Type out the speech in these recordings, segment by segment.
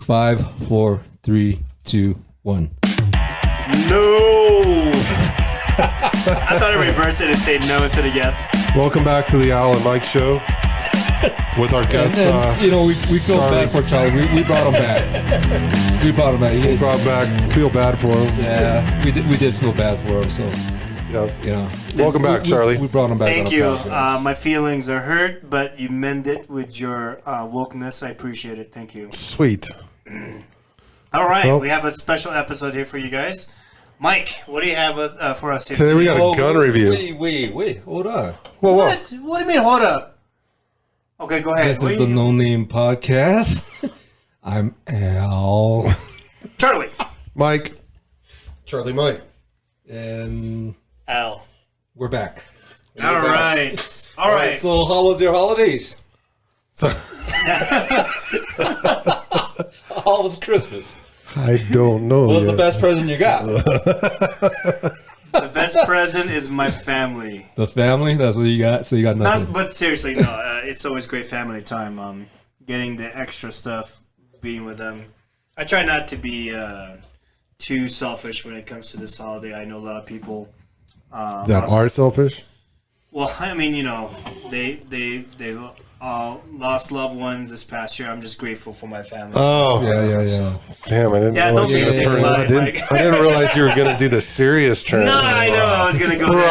5, 4, 3, 2, 1. No! I thought I reversed it and say no instead of yes. Welcome back to the Al and Mike show with our guest. We feel bad for Charlie. We brought him back. We brought him back. Feel bad for him. Yeah, we did feel bad for him. So, yeah. Welcome back, Charlie. We brought him back. Thank you. My feelings are hurt, but you mend it with your wokeness. I appreciate it. Thank you. Sweet. All right, we have a special episode here for you guys. Mike, what do you have for us here Today we got a gun review. Wait, hold on. What do you mean, hold up? Okay, go ahead. This is the No Name Podcast. I'm Al. Charlie. Mike. Charlie Mike. And Al. we're back. All right. So how was your holidays? How was Christmas? I don't know. What was the best present you got? The best present is my family. The family? That's what you got? So you got nothing? But seriously, no. It's always great family time. Getting the extra stuff, being with them. I try not to be too selfish when it comes to this holiday. I know a lot of people that are selfish. Well, I mean, they lost loved ones this past year. I'm just grateful for my family. Oh, yeah. Damn, I didn't realize you were going to turn. I didn't realize you were going to do the serious turn. No, I know I was going to go there.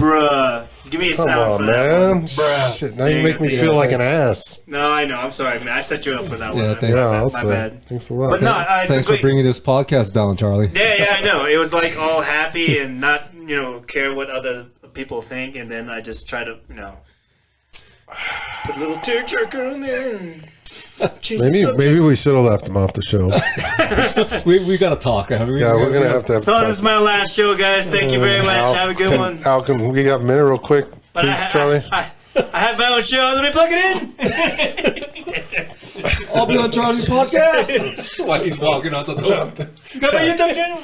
Bruh. Give me a sound for that man. one. Bruh. Shit, now you make me feel like an ass. No, I know. I'm sorry, man. I set you up for that one. My bad. Thanks a lot. But no, thanks for bringing this podcast down, Charlie. Yeah, I know. It was like all happy and not, care what other people think. And then I just try to, put a little tearjerker on there. And maybe we should have left him off the show. we got to talk. We're going to have to. So this is my last show, guys. Thank you very much. Have a good one. Al, can we got a minute real quick, please, Charlie? I have my own show. Let me plug it in. I'll be on Charlie's podcast. While he's walking out the door. Got my YouTube channel.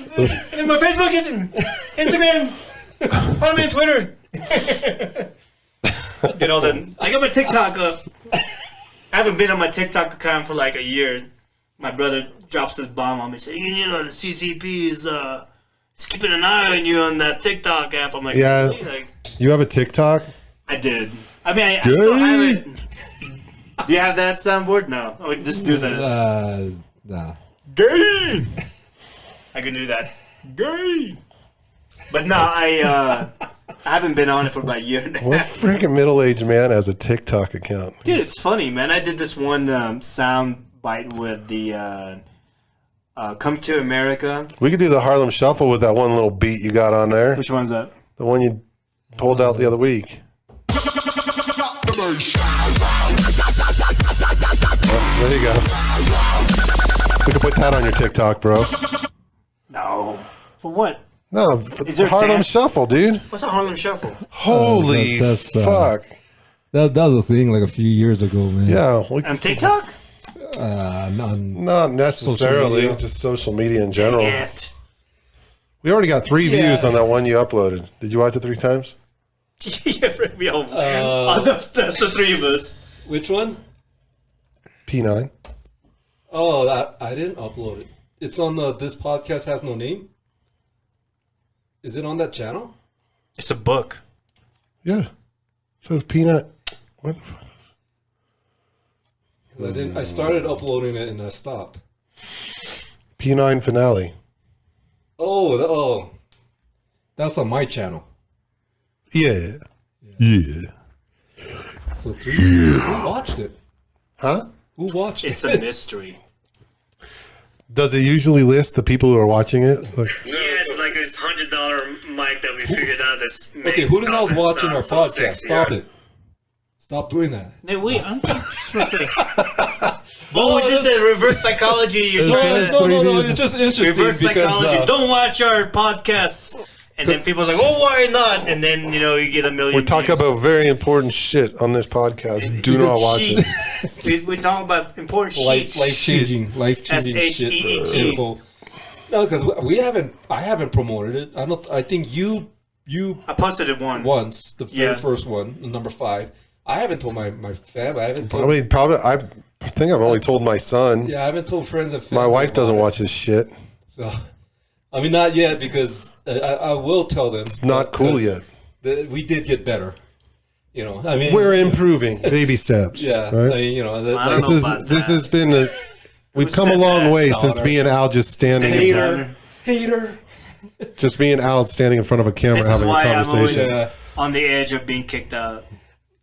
And my Facebook and Instagram. Follow me on Twitter. Then I got my TikTok up. I haven't been on my TikTok account for like a year. My brother drops this bomb on me saying, the CCP is keeping an eye on you on that TikTok app. I'm like, yeah. Really? You have a TikTok? I did. I mean, I still have it. Do you have that soundboard? No. Oh, just do the... Nah. Gay! I can do that. Gay! But no, I haven't been on it for about a year now. What freaking middle-aged man has a TikTok account? Dude, it's funny, man. I did this one sound bite with the Come to America. We could do the Harlem Shuffle with that one little beat you got on there. Which one's that? The one you pulled out the other week. Oh, there you go. We could put that on your TikTok, bro. No. For what? No, the Harlem Shuffle, dude. What's a Harlem Shuffle? Holy fuck. That was a thing like a few years ago, man. Yeah. On TikTok? Not necessarily. Just social media in general. Shit. We already got 3 views on that one you uploaded. Did you watch it 3 times? That's the 3 of us. Which one? P9. Oh, I didn't upload it. It's on the This Podcast Has No Name. Is it on that channel? It's a book. Yeah. It says Peanut. What the fuck? I started uploading it and I stopped. P9 Finale. Oh, that's on my channel. Yeah. So 3 years. Who watched it? Huh? Who watched It's it? a mystery. Does it usually list the people who are watching it? It's like this $100 mic that we figured out. This okay, who the hell's watching our podcast? Stop it. Stop doing that. Hey, wait, I'm just just the reverse psychology. No, it's just interesting. Reverse psychology. Because, don't watch our podcasts. And then people's like, oh, why not? And then, you get a million We're talking views. about very important shit on this podcast. Do not watch it. we talk about important shit. Life-changing shit. SHEET. No, because I haven't promoted it. I think you I posted it once. The very first one, number 5. I haven't told my family. I haven't told. I think I've only told my son. Yeah, I haven't told friends and family. My wife doesn't watch this shit. So, I mean, not yet because I will tell them. It's not cool yet. We did get better. You know, I mean, we're improving, baby steps. Yeah, right? I mean, you know, this has been we've come a long way since me and Al just standing. Hater. Just me and Al standing in front of a camera having a conversation. I'm always on the edge of being kicked out.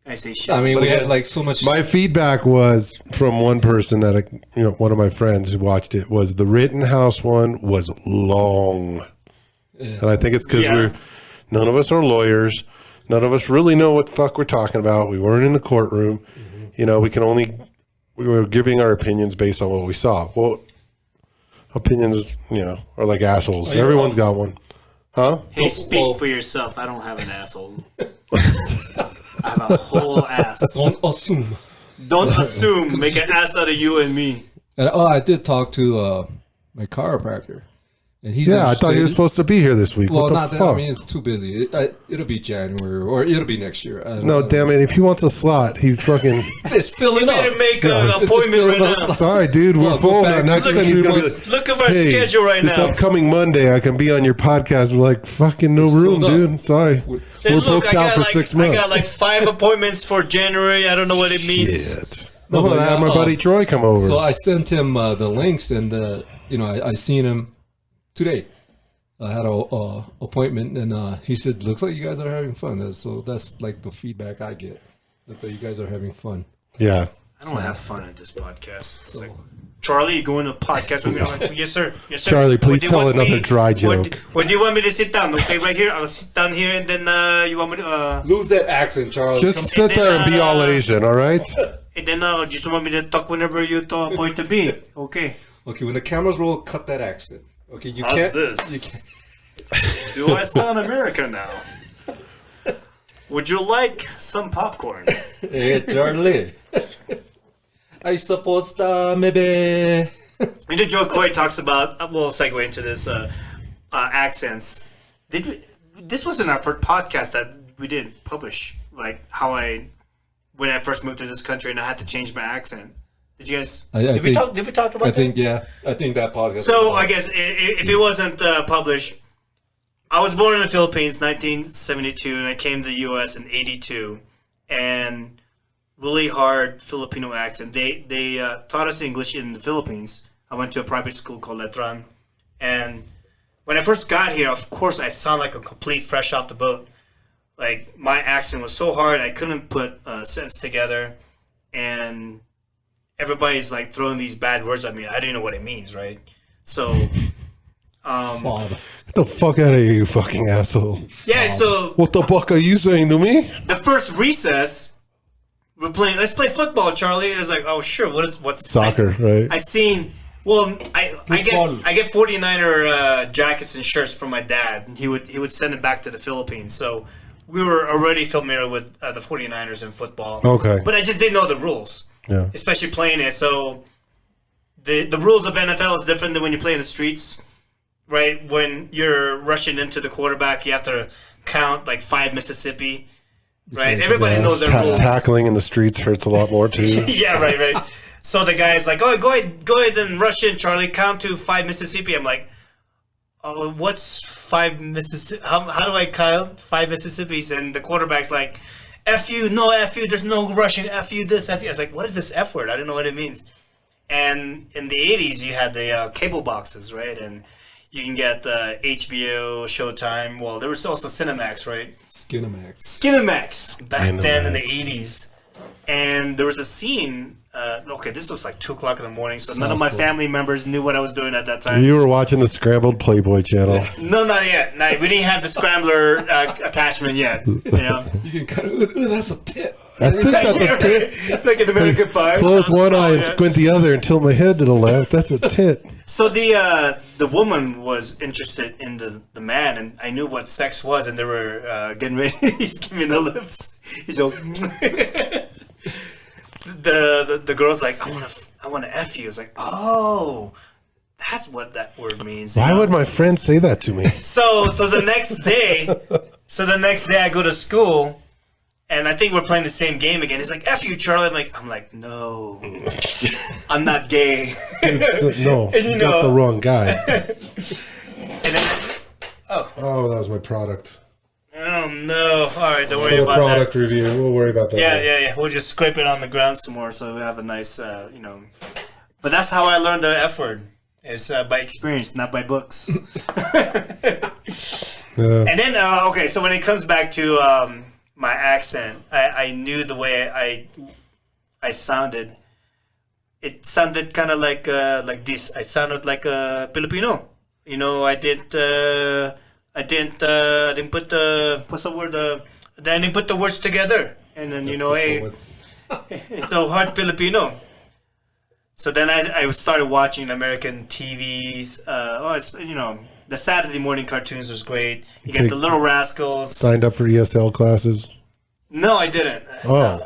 I say shit. I mean, we had like so much. My feedback was from one person that one of my friends who watched it was the Rittenhouse one was long, and I think it's because none of us are lawyers. None of us really know what the fuck we're talking about. We weren't in the courtroom. Mm-hmm. You know, we were giving our opinions based on what we saw. Well, opinions, are like assholes. Everyone's got one. Huh? Hey, speak for yourself. I don't have an asshole. I have a whole ass. Don't assume. Don't assume. Make an ass out of you and me. And I did talk to my chiropractor. And he's I thought he was supposed to be here this week. Well, what the not fuck? that. I mean, it's too busy. It'll be January or it'll be next year. No, damn it. If he wants a slot, he's fucking... It's filling up. You better make an appointment right now. Sorry, dude. We're full. Next time he's going to be like, look at our schedule right now. This upcoming Monday, I can be on your podcast. We're like, fucking no room, dude. Sorry. We're booked out for 6 months. I got like 5 appointments for January. I don't know what it means. Shit. No, but I had my buddy Troy come over. So I sent him the links, and I seen him today. I had a appointment, and he said, "Looks like you guys are having fun." So that's like the feedback I get. Looks like you guys are having fun. Yeah. I don't have fun at this podcast. It's like, Charlie, you going to a podcast with me? I'm like, yes, sir. Yes, sir. Charlie, please tell another dry joke. Where do you want me to sit down? Okay, right here. I'll sit down here, and then you want me to... Lose that accent, Charlie. Just sit there and be all Asian, all right? And then just want me to talk whenever you point to be. Okay. Okay, when the cameras roll, cut that accent. Okay, you How's can't... this? Do I sound American now? Would you like some popcorn? Hey, Charlie. I suppose maybe... You know, Joe Coy talks about... We'll segue into this accents. This wasn't our first podcast that we didn't publish. Like, when I first moved to this country and I had to change my accent. Did you guys... Did we talk about that? I think that podcast... So, I guess, if it wasn't published... I was born in the Philippines, 1972, and I came to the U.S. in 82. And really hard Filipino accent. They taught us English in the Philippines. I went to a private school called Letran. And when I first got here, of course, I sound like a complete fresh off the boat. Like, my accent was so hard, I couldn't put a sentence together. And everybody's, like, throwing these bad words at me. I didn't know what it means, right? So... Get the fuck out of here, you fucking asshole. Yeah, so... What the fuck are you saying to me? The first recess, we're playing, let's play football, Charlie. And it was like, oh, sure, what's... Soccer, right? I seen... Well, I get 49er jackets and shirts from my dad. And he would send them back to the Philippines. So we were already familiar with the 49ers in football. Okay. But I just didn't know the rules. Yeah. Especially playing it. So the rules of NFL is different than when you play in the streets. Right, when you're rushing into the quarterback, you have to count like 5 Mississippi. Right, everybody knows their rules. Tackling in the streets hurts a lot more too. Yeah, right. So the guy's like, "Oh, go ahead and rush in, Charlie. Count to 5 Mississippi." I'm like, "Oh, what's 5 Mississippi? How do I count 5 Mississippis?" And the quarterback's like, "F you, no F you. There's no rushing. F you, this F you." I was like, "What is this F word? I don't know what it means." And in the 80s, you had the cable boxes, right? And you can get HBO, Showtime. Well, there was also Cinemax, right? Skinemax back then in the 80s. And there was a scene. This was like 2 o'clock in the morning, so none of my family members knew what I was doing at that time. You were watching the Scrambled Playboy channel. No, not yet. No, we didn't have the Scrambler attachment yet. You know, you can kind of. Ooh, that's a tit. I think that's a tit. Like an American Pie. Close one eye and squint the other and tilt my head to the left. That's a tit. So the woman was interested in the man, and I knew what sex was, and they were getting ready. He's giving me the lips. He's like, the girl's like, I want to F you. I was like, oh, that's what that word means. Why would my friend say that to me? So the next day, I go to school, And I think we're playing the same game again. He's like, F you, Charlie. I'm like, no, I'm not gay. No, you got the wrong guy. And then, oh, that was my product. oh, no. All right, don't worry For the about product review, we'll worry about that. Yeah. We'll just scrape it on the ground some more so we have a nice, But that's how I learned the F word. Is by experience, not by books. And then, so when it comes back to my accent, I knew the way I sounded. It sounded kind of like this. I sounded like a Filipino. I didn't put the what's the word? I didn't put the words together, and then hey, it's a hard Filipino. So then I started watching American TVs. The Saturday morning cartoons was great. You get the Little Rascals. Signed up for ESL classes? No, I didn't. Oh,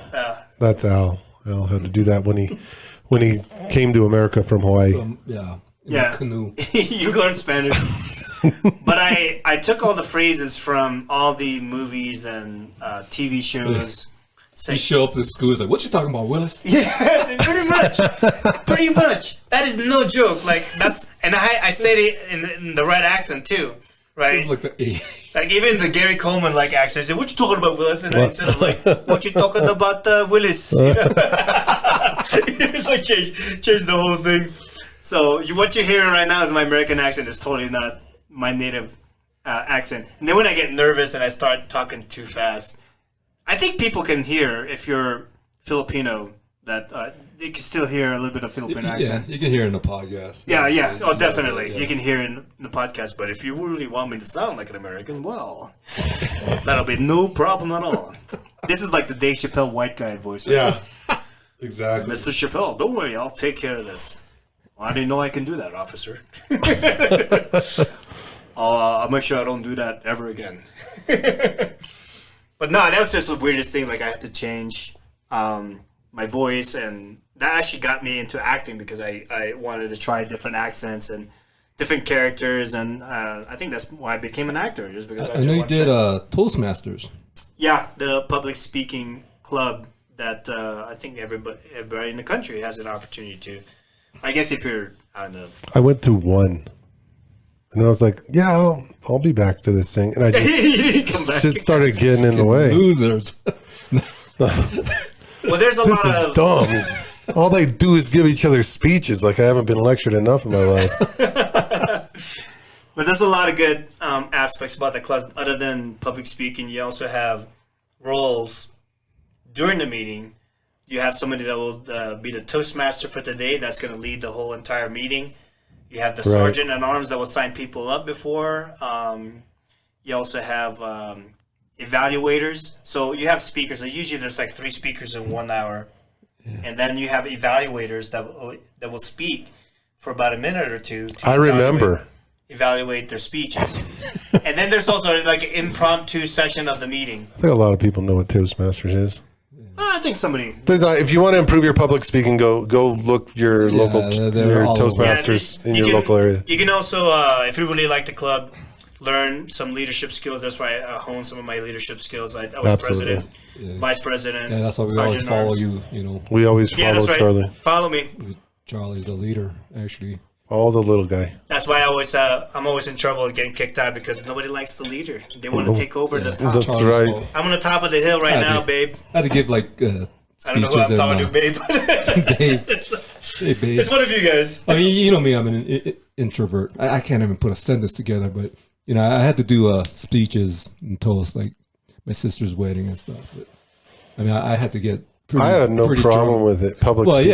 that's Al. Al had to do that when he came to America from Hawaii. Yeah. Canoe. You learned Spanish. But I took all the phrases from all the movies and TV shows. You show up to school, it's like, what you talking about, Willis? Yeah, pretty much. That is no joke. And I said it in the right accent too, right? Like even the Gary Coleman accent. I said, "What you talking about, Willis?" And instead of "What you talking about, Willis?" It's like change the whole thing. So what you're hearing right now is my American accent. Is totally not my native accent. And then when I get nervous and I start talking too fast. I think people can hear, if you're Filipino, that you can still hear a little bit of Filipino accent. Yeah, you can hear it in the podcast. Yeah. Oh, definitely. You can hear it in the podcast. But if you really want me to sound like an American, well, that'll be no problem at all. This is like the Dave Chappelle white guy voice. Yeah, exactly. Mr. Chappelle, don't worry. I'll take care of this. Well, I didn't know I can do that, officer. I'll make sure I don't do that ever again. But no, that was just the weirdest thing. I had to change my voice, and that actually got me into acting because I wanted to try different accents and different characters, and I think that's why I became an actor. Just because I know you did Toastmasters. Yeah, the public speaking club that I think everybody in the country has an opportunity to. I guess if you're, I don't know. I went to one. And then I was like, yeah, I'll be back to this thing. And I just started getting in the way. Losers. Well, there's a This lot is of... dumb. All they do is give each other speeches. I haven't been lectured enough in my life. But there's a lot of good aspects about the club. Other than public speaking, you also have roles during the meeting. You have somebody that will be the Toastmaster for the day. That's going to lead the whole entire meeting. You have the sergeant at arms that will sign people up before. You also have evaluators. So you have speakers. So usually there's 3 speakers in 1 hour. Yeah. And then you have evaluators that will speak for about a minute or two. I remember. Evaluate their speeches. And then there's also an impromptu session of the meeting. I think a lot of people know what Toastmasters is. I think somebody. If you want to improve your public speaking, go look your local Toastmasters in your local area. You can also, if you really like the club, learn some leadership skills. That's why I honed some of my leadership skills. I was president, vice president. Yeah, that's why we always follow you. We always follow that's right. Charlie. Follow me. Charlie's the leader, actually. All the little guy. That's why I'm always in trouble and getting kicked out because nobody likes the leader. They want to take over the top. That's right. I'm on the top of the hill right now, babe. I had to give I don't know who I'm talking to, babe. Babe. Hey, babe. It's one of you guys. I mean, you know me. I'm an introvert. I can't even put a sentence together. But I had to do speeches and toasts like my sister's wedding and stuff. But I mean, I had to get. I had no problem with it. Public speaking.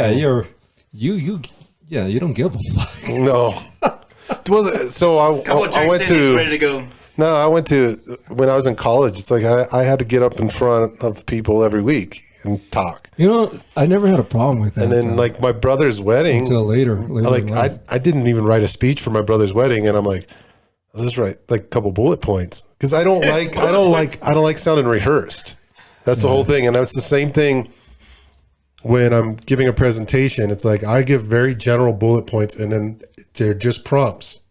Yeah, you don't give a fuck. No. Well, so I went to. Ready to go. No, I went to when I was in college. It's I had to get up in front of people every week and talk. I never had a problem with that. And then my brother's wedding until later I didn't even write a speech for my brother's wedding, and I'm like, I'll just write a couple bullet points because I don't like sounding rehearsed. That's the whole thing, and that's the same thing. When I'm giving a presentation, it's I give very general bullet points, and then they're just prompts.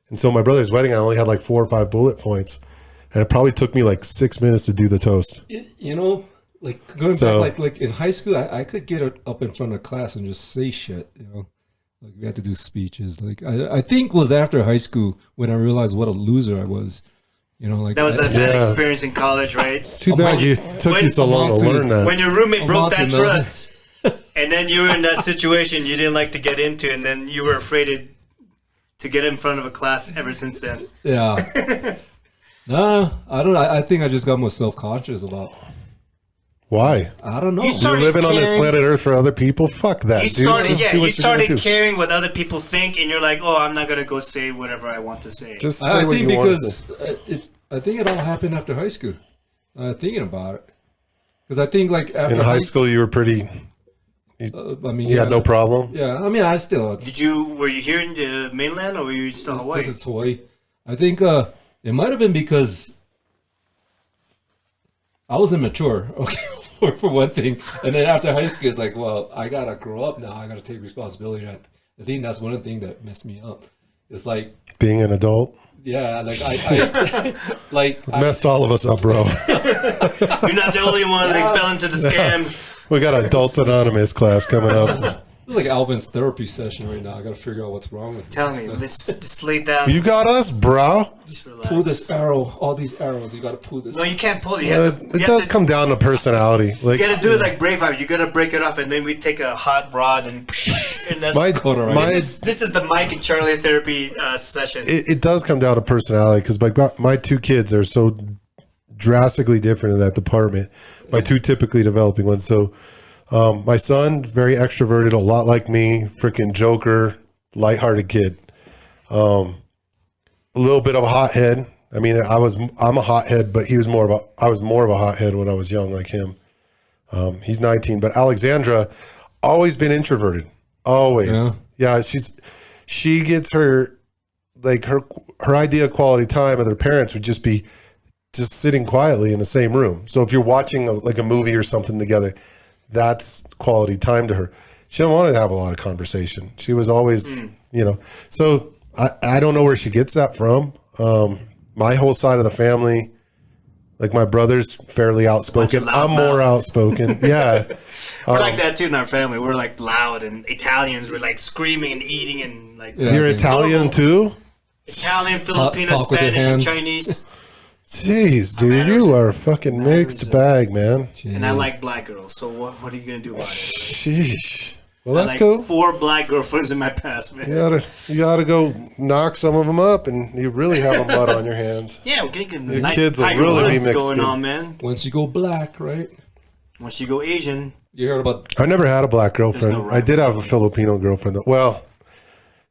And so my brother's wedding, I only had 4 or 5 bullet points. and it probably took me like 6 minutes to do the toast. You know, like going back, like in high school, I could get up in front of class and just say shit. You know, like we had to do speeches. Like I think it was after high school when I realized what a loser I was. You know, like that was that bad experience in college, right? It's too bad it took you so long to learn that. When your roommate broke that trust, and then you were in that situation you didn't like to get into, and then you were afraid to get in front of a class ever since then. Yeah. No, I don't know. I think I just got more self-conscious about. Why? I don't know. You're living on this planet Earth for other people? Fuck that, you started caring what other people think, and you're like, oh, I'm not going to go say whatever I want to say. Just say what you want to say. I think it all happened after high school. Thinking about it. Because I think like after in high school you were pretty... you had no problem? Yeah, I mean, I still... Were you here in the mainland, or were you still Hawaii? This is Hawaii. I think it might have been because I was immature, okay, for one thing. And then after high school, it's like, well, I got to grow up now. I got to take responsibility. I think that's one of the things that messed me up. It's like... being an adult? Yeah, like I messed all of us up, bro. You're not the only one that fell into the scam. We got Adults Anonymous class coming up. It's like Alvin's therapy session right now. I got to figure out what's wrong with me. Tell me, let's just lay down. You got us, bro. Just relax. Pull this arrow, all these arrows. You got to pull this. No, you can't pull it. It does come down to personality. Like, you got to do it like Braveheart. You got to break it off, and then we take a hot rod and that's this is the Mike and Charlie therapy session. It does come down to personality because my two kids are so drastically different in that department. My two typically developing ones. So my son, very extroverted, a lot like me, freaking joker, lighthearted kid. A little bit of a hothead. I mean, I'm a hothead, but I was more of a hothead when I was young, like him. He's 19, but Alexandra, always been introverted, always. Yeah, she gets her idea of quality time with her parents would just be just sitting quietly in the same room. So if you're watching a movie or something together, that's quality time to her. She didn't want to have a lot of conversation. She was always, so I don't know where she gets that from. My whole side of the family, like my brother's fairly outspoken. I'm more outspoken. Yeah. We're like that too in our family. We're like loud, and Italians were like screaming and eating and like. Yeah, you're Italian too? Italian, Filipino, Spanish, and Chinese. Jeez, dude, you are a fucking mixed bag, man. Jeez. And I like black girls, so what are you gonna do about it? Sheesh. Well, that's I like cool. 4 black girlfriends in my past, man. You gotta go knock some of them up, and you really have a mud on your hands. Yeah, we're getting your nice kids will Tiger really Woods be mixed going in. on, man. Once you go black, right? Once you go Asian, you heard about. I never had a black girlfriend. I did have a Filipino girlfriend. Well,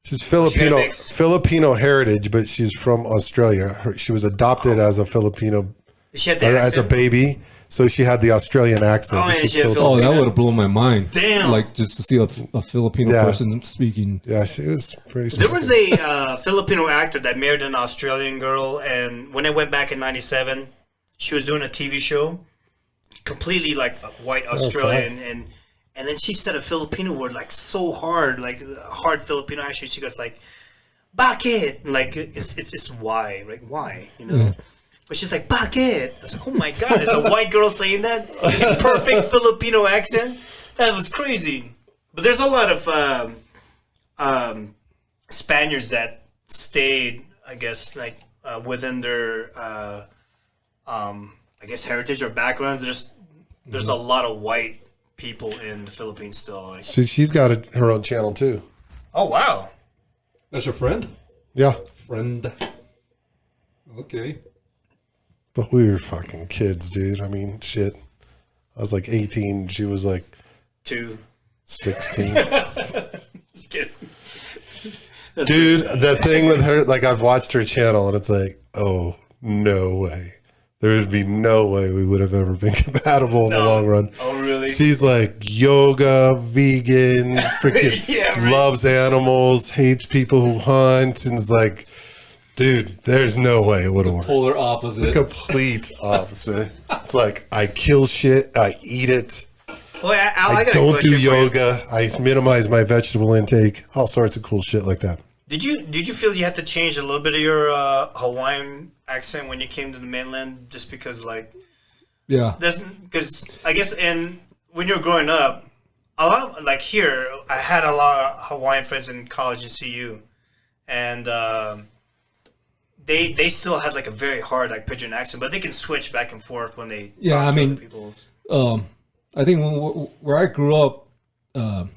she's Filipino heritage, but she's from Australia. She was adopted as a Filipino, she had as a baby. So she had the Australian accent. Oh, yeah, that would have blown my mind. Damn. Like, just to see a Filipino person speaking. Yeah, she was pretty smart. There was a Filipino actor that married an Australian girl, and when I went back in 97, she was doing a TV show, completely like a white Australian, and then she said a Filipino word like so hard, like hard Filipino accent. She goes like, "Bakit?" Like it's why, like why, But she's like, "Bakit?" I was like, "Oh my god, there's a white girl saying that in perfect Filipino accent." That was crazy. But there's a lot of Spaniards that stayed, I guess, like within their, I guess, heritage or backgrounds. There's a lot of white people in the Philippines still. So she's got her own channel too. Oh wow, that's your friend? Yeah, friend. Okay. But we were fucking kids, dude. I mean, shit. I was like 18. She was like 16. Just kidding. Dude, the thing with her, like I've watched her channel and it's like, oh, no way. There would be no way we would have ever been compatible in the long run. Oh, really? She's like yoga, vegan, freaking loves animals, hates people who hunt, and it's like, dude, there's no way it would have worked. Polar opposite. The complete opposite. It's like, I kill shit, I eat it. Well, I don't do yoga. I minimize my vegetable intake. All sorts of cool shit like that. Did you feel you had to change a little bit of your Hawaiian accent when you came to the mainland, just because because I guess when you were growing up, a lot of like here, I had a lot of Hawaiian friends in college at CU, and they still had like a very hard like Pigeon accent, but they can switch back and forth when they talk to other people. I think where I grew up, I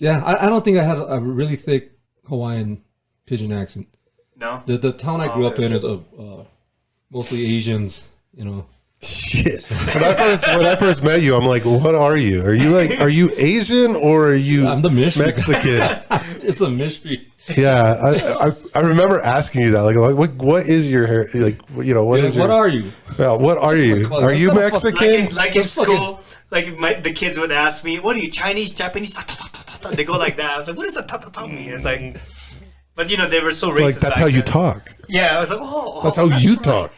don't think I had a really thick Hawaiian Pigeon accent. No, the town I grew up in is mostly Asians, Shit. When I first met you, I'm like, what are you? Are you Asian or are you I'm the mystery. Mexican? It's a mystery. Yeah, I remember asking you that. Like what is your hair? Like, what is your? What are you? Well, what are you? Are you Mexican? Like in school, the kids would ask me, "What are you? Chinese, Japanese?" They go like that. I was like, "What does that ta mean?" It's like, but they were so racist. Like that's how you talk. Yeah, I was like, "Oh, that's how you talk."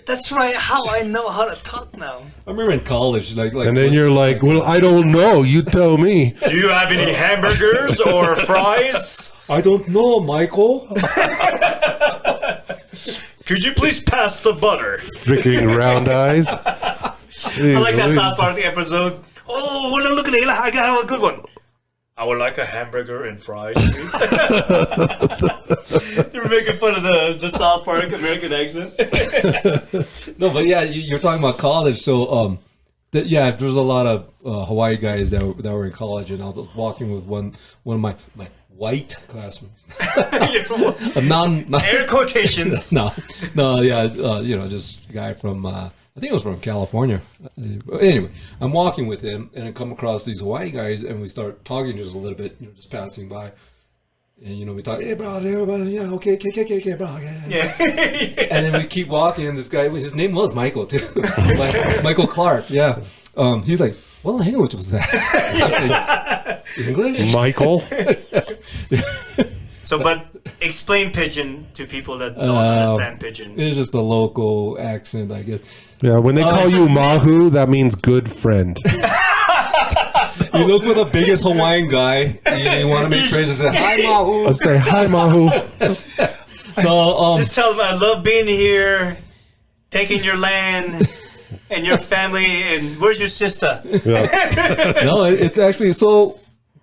That's right. How I know how to talk now. I remember in college, like and then you're like, well, I don't know. You tell me. Do you have any hamburgers or fries? I don't know, Michael. Could you please pass the butter? Freaking round eyes. Jeez, I like that South Park episode. Oh, when I look at it, I got a good one. I would like a hamburger and fries, please. They were making fun of the South Park American accent. No, but yeah, you're talking about college. So, there's a lot of Hawaii guys that were in college, and I was walking with one of my white classmates. Air quotations. Just a guy from I think it was from California. Anyway, I'm walking with him, and I come across these Hawaii guys, and we start talking just a little bit, just passing by. And, we talk, hey, bro, everybody, yeah, okay, bro, yeah. And then we keep walking, and this guy, his name was Michael, too. Michael Clark, yeah. He's like, what language was that? English? Michael? So, but explain Pigeon to people that don't understand Pigeon. It's just a local accent, I guess. Yeah, when they call you Mahu, that means good friend. You look for the biggest Hawaiian guy, you want to make friends and say, hi, Mahu. Let's say, hi, Mahu. So, just tell them I love being here, taking your land and your family, and where's your sister? Yeah. No, it's actually, so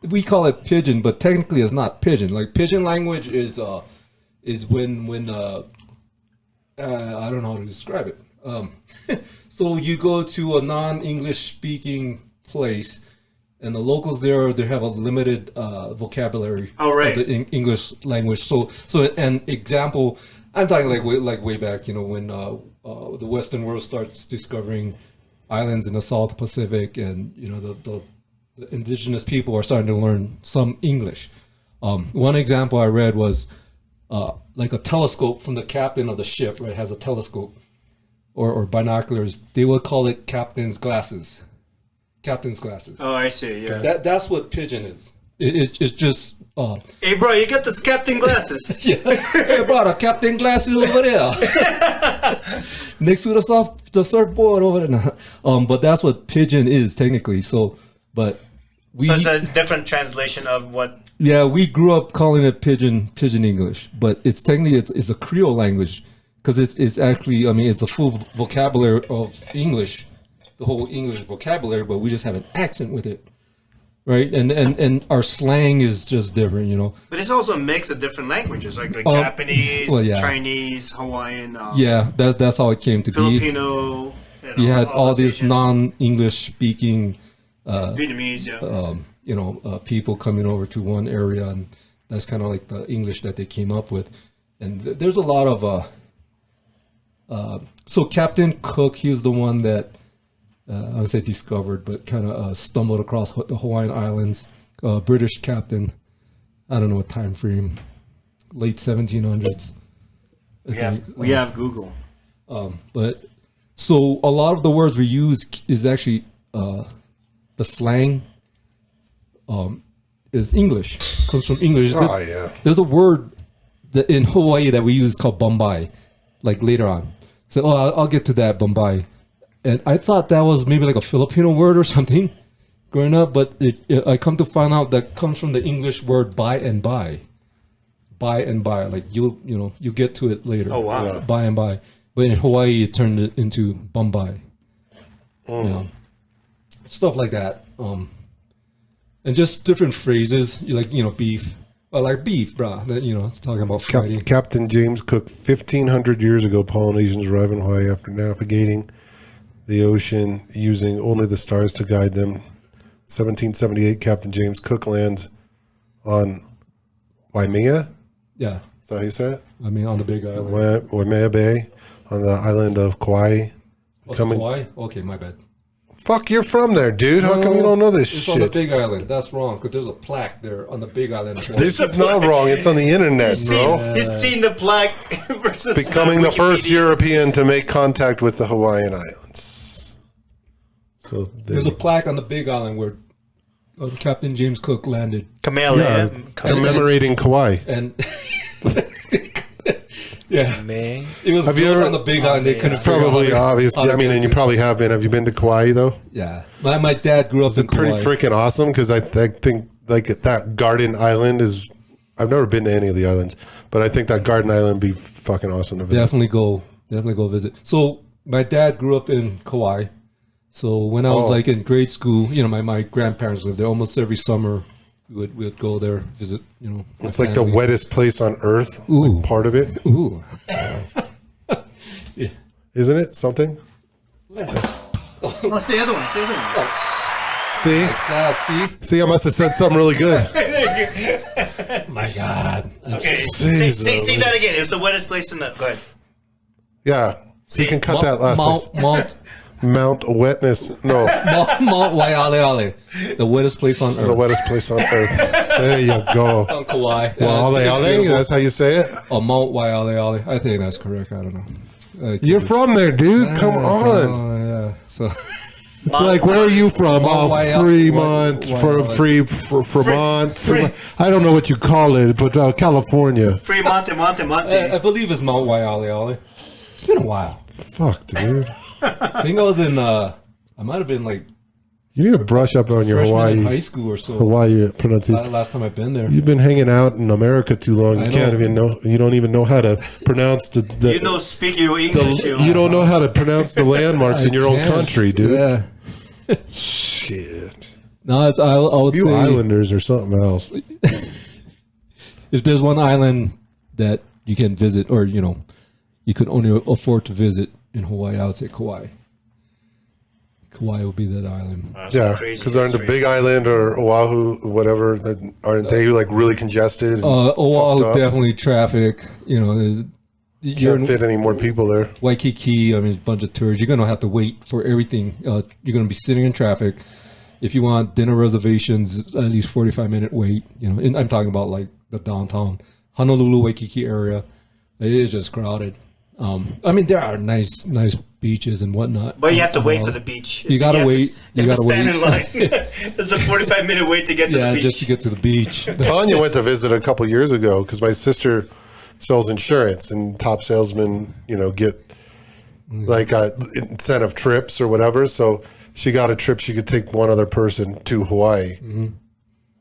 we call it Pigeon, but technically it's not Pigeon. Like, Pigeon language is when I don't know how to describe it. So you go to a non-English speaking place, and the locals there, they have a limited vocabulary of the English language. So an example, I'm talking like way back, when the Western world starts discovering islands in the South Pacific, and the indigenous people are starting to learn some English. One example I read was like a telescope from the captain of the ship, right? Has a telescope or binoculars. They would call it captain's glasses. Captain's glasses. Oh, I see. Yeah. That's what Pigeon is. It's just. Hey, bro, you got this captain glasses. Yeah. Hey, bro, the captain glasses over there. Next to the surfboard over there. But that's what Pigeon is technically. So it's a different translation of what. Yeah, we grew up calling it Pigeon English, but it's technically it's a Creole language, because it's actually, it's a full vocabulary of English, the whole English vocabulary, but we just have an accent with it, right? And our slang is just different, But it's also a mix of different languages, like Japanese, Chinese, Hawaiian. That's how it came to Filipino. be. You had all these non-English speaking Vietnamese, people coming over to one area, and that's kind of like the English that they came up with. And there's a lot of so Captain Cook, he was the one that I would say discovered, but kind of stumbled across the Hawaiian Islands. British captain, I don't know what time frame, late 1700s. We have Google. But so a lot of the words we use is actually the slang is English, comes from English. There's a word that in Hawaii that we use called Bombay, like later on. So I'll get to that, Bombay. And I thought that was maybe like a Filipino word or something, growing up, but I come to find out that comes from the English word by and by. By and by, like you get to it later. Oh wow. Yeah. By and by. But in Hawaii, it turned it into Bombay. Stuff like that. And just different phrases, like, beef. I like beef, brah. It's talking about fighting. Captain James Cook, 1,500 years ago, Polynesians arrived in Hawaii after navigating the ocean using only the stars to guide them. 1778, Captain James Cook lands on Waimea. Yeah. Is that how you say it? I mean, on the Big Island. Waimea Bay on the island of Kauai. Kauai? Okay, my bad. Fuck, you're from there, dude. How come you don't know this it's shit? On the Big Island. That's wrong, because there's a plaque there on the Big Island. This is not wrong. It's on the internet, bro. He's seen the plaque versus Becoming the Wikipedia. first European to make contact with the Hawaiian Islands. So There's a plaque on the Big Island where Captain James Cook landed. Kamehameha. commemorating Kauai. And yeah, Man. it was Have you built ever- on the Big Island. They couldn't It's probably obvious. I mean, and you probably have been. Have you been to Kauai though? Yeah, my dad grew up in Pretty Kauai. freaking awesome because I think like that Garden Island is. I've never been to any of the islands, but I think that Garden Island would be fucking awesome to visit. Definitely go visit. So my dad grew up in Kauai. So when I was like in grade school, my grandparents lived there. Almost every summer, we would go there, visit. My It's like the family. wettest place on earth. Ooh. Like part of it, Ooh. isn't it? Something. No, it's the other one. It's the other one. See, God, see? I must have said something really good. My God. Okay. Jesus. Say that again. It's the wettest place in the. Go ahead. Yeah, so you can cut that last Mount Wetness. No, Mount Waialeale, the wettest place on earth. the wettest place on earth. There you go. on Kauai. Waialeale, that's how you say it. Oh, Mount Waialeale. I think that's correct. I don't know. You're from there, dude. Come on. Oh, yeah. So It's like, where are you from? Mount Oh, Fremont, Fremont. I don't know what you call it, but California. Fremont, Monte. I believe it's Mount Waialeale. It's been a while. Fuck, dude. I think I was in. I might have been like You need to brush up on your freshman in high Hawaii school or so. pronunciation. Last time I've been there. You've been hanging out in America too long. I You can't know. even know. You don't even know how to pronounce the Speak your English. you don't know how to pronounce the landmarks in your own can't. country, dude. Yeah. Shit. No, I would You say islanders or something else. if there's one island that you can visit, or you could only afford to visit in Hawaii, I would say Kauai. Kauai will be that island. Yeah, because they're in the Big Island or Oahu, whatever. Aren't they like really congested? and fucked Oahu up? definitely traffic. You're Can't in fit any more people there. Waikiki. I mean, it's a bunch of tourists. You're gonna have to wait for everything. You're gonna be sitting in traffic. If you want dinner reservations, at least 45-minute wait. And I'm talking about like the downtown Honolulu, Waikiki area. It is just crowded. I mean, there are nice beaches and whatnot. But you have to wait for the beach. You gotta wait. You have to stand wait. in line. There's a 45-minute wait to get to the beach. just to get to the beach. Tanya went to visit a couple years ago because my sister sells insurance, and top salesmen, get like incentive trips or whatever. So she got a trip. She could take one other person to Hawaii. Mm-hmm.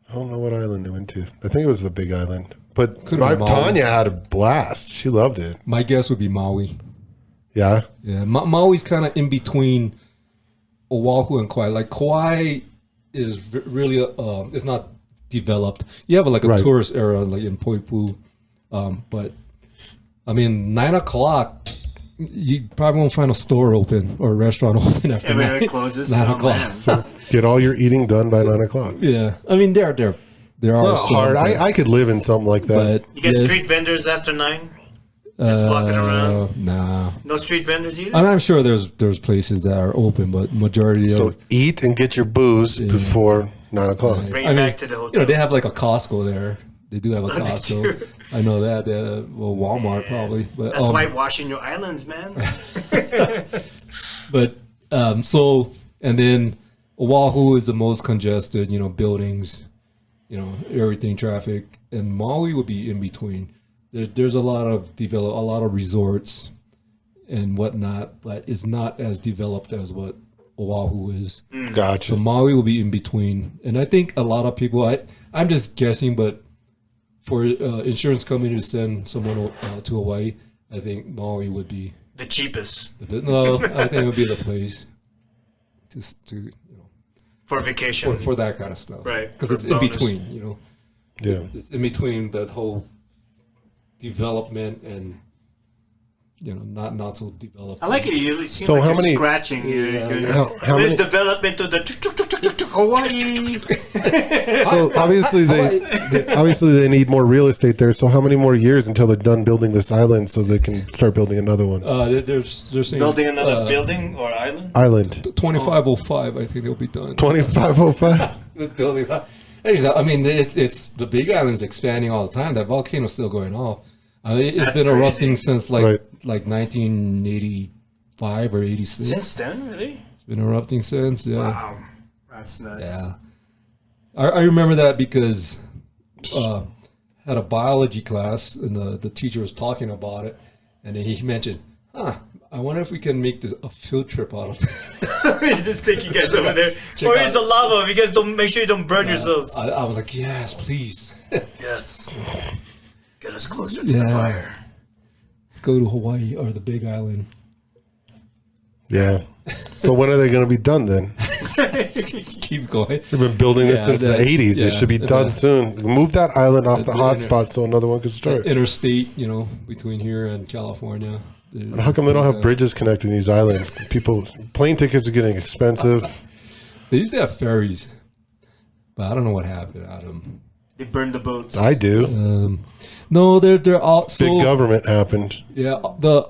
I don't know what island they went to. I think it was the Big Island. But Could've been Maui. Tanya had a blast. She loved it. My guess would be Maui. Yeah. Yeah, Maui's kind of in between Oahu and Kauai. Like Kauai is really it's not developed. You have like a Right. tourist area like in Poipu, but I mean 9 o'clock, you probably won't find a store open or a restaurant open after Everywhere 9, closes. 9 Oh, o'clock. man. So get all your eating done by 9 o'clock. Yeah, I mean there are Not some, hard. I could live in something like that. but You get yeah, street vendors after 9? Just walking around? Nah, No street vendors either? I'm sure there's places that are open, but majority So of eat and get your booze before 9 o'clock. Bring I it mean, back to the hotel. they have like a Costco there. They do have a they Costco. do? I know that. Well, Walmart probably, but That's whitewashing your islands, man. But so and then Oahu is the most congested. Buildings, everything, traffic, and Maui would be in between. There's a lot of resorts and whatnot, but it's not as developed as what Oahu is. Gotcha. So Maui will be in between. And I think a lot of people, I'm just guessing, but for insurance company to send someone to Hawaii, I think Maui would be The cheapest no. I think it would be the place to for vacation. for that kind of stuff, Right, Because for it's in bonus. between, Yeah. It's in between that whole development and not so developed. I like it. You seem So like how you're many- scratching. How many? Development to the Hawaii. So obviously they need more real estate there. So how many more years until they're done building this island so they can start building another one? They're saying Building another building or island? Island 2505. I think they'll be done. 2505. Building. I mean, it's the Big Island's expanding all the time. That volcano's still going off. I mean, it's That's been crazy. erupting since Right. like 1985 or 86. Since then, really? It's been erupting since. Yeah. Wow, that's nuts. Yeah. I remember that because had a biology class and the teacher was talking about it, and then he mentioned, I wonder if we can make this a field trip out of it. Just take you guys over there. Check Or out- is the lava? You guys don't make sure you don't burn yourselves. I was like, yes, please. Yes. Get us closer to the fire. Let's go to Hawaii or the Big Island. Yeah. So when are they going to be done then? Keep going. They've been building this since the 80s. It should be done Yeah. soon. Move that island off the the hotspot so another one can start. Interstate, between here and California. And how come they don't have bridges connecting these islands? Plane tickets are getting expensive. They used to have ferries, but I don't know what happened out of them. They burned the boats. I do. No, they're all so Big government happened. yeah. The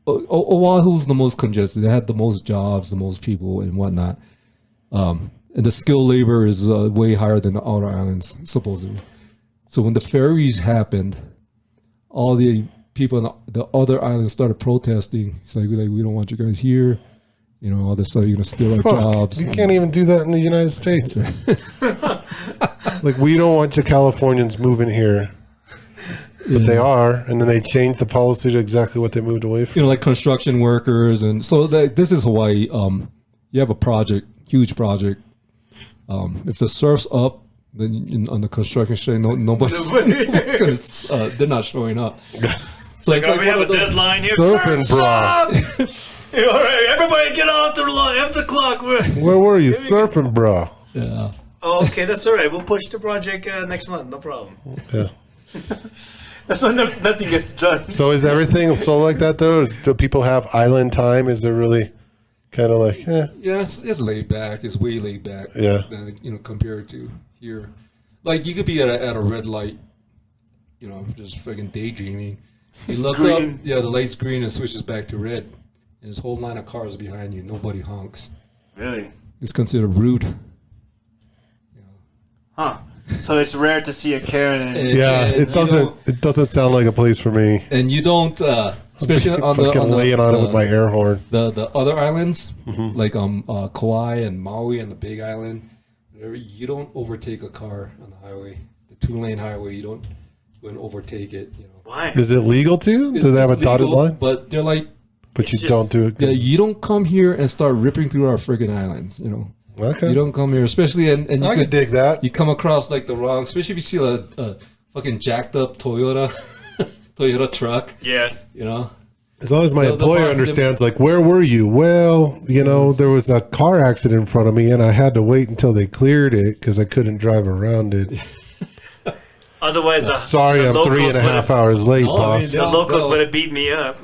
Oahu's the most congested. They had the most jobs, the most people, and whatnot. And the skilled labor is way higher than the outer islands, supposedly. So when the ferries happened, all the people on the other islands started protesting. It's like we don't want you guys here. All this stuff. You're gonna steal our jobs. You can't even do that in the United States. Like, we don't want you Californians moving here. But they are, and then they changed the policy to exactly what they moved away from. Like construction workers, and so this is Hawaii. You have a project, huge project. If the surf's up, then on the construction site, nobody's gonna. They're not showing up. So Like, we have a deadline here. Surfing, bro. All right, everybody get off the line. After the clock. Where were you? Surfing, bro. Yeah. Oh, okay, that's all right. We'll push the project next month. No problem. Yeah. That's why nothing gets done. So is everything so like that, though? Do people have island time? Is there really kind of like, Yeah, it's laid back. It's way laid back. Yeah. Compared to here. Like, you could be at a red light, just fucking daydreaming. You look green. up, the light's green and switches back to red. And this whole line of cars behind you. Nobody honks. Really? It's considered rude. Huh. So it's rare to see a Karen. yeah, it doesn't sound like a place for me. And you don't, especially on the Fucking laying on it with my air horn. the other islands, like Kauai and Maui and the Big Island, you don't overtake a car on the highway. The 2-lane highway, you wouldn't overtake it. Why? Is it legal to? Do they have a It's dotted legal, line? But they're like, But you just- don't do it. yeah, 'cause- you don't come here and start ripping through our friggin' islands. Okay. You don't come here, especially and you I could dig that. you come across like the wrong, especially if you see a fucking jacked up Toyota truck. Yeah. As long as my The employer bar- understands, like, where were you? Well, there was a car accident in front of me, and I had to wait until they cleared it because I couldn't drive around it. Otherwise, Sorry, the I'm locals 3.5 hours late, No, I boss. mean, The locals would have beat me up.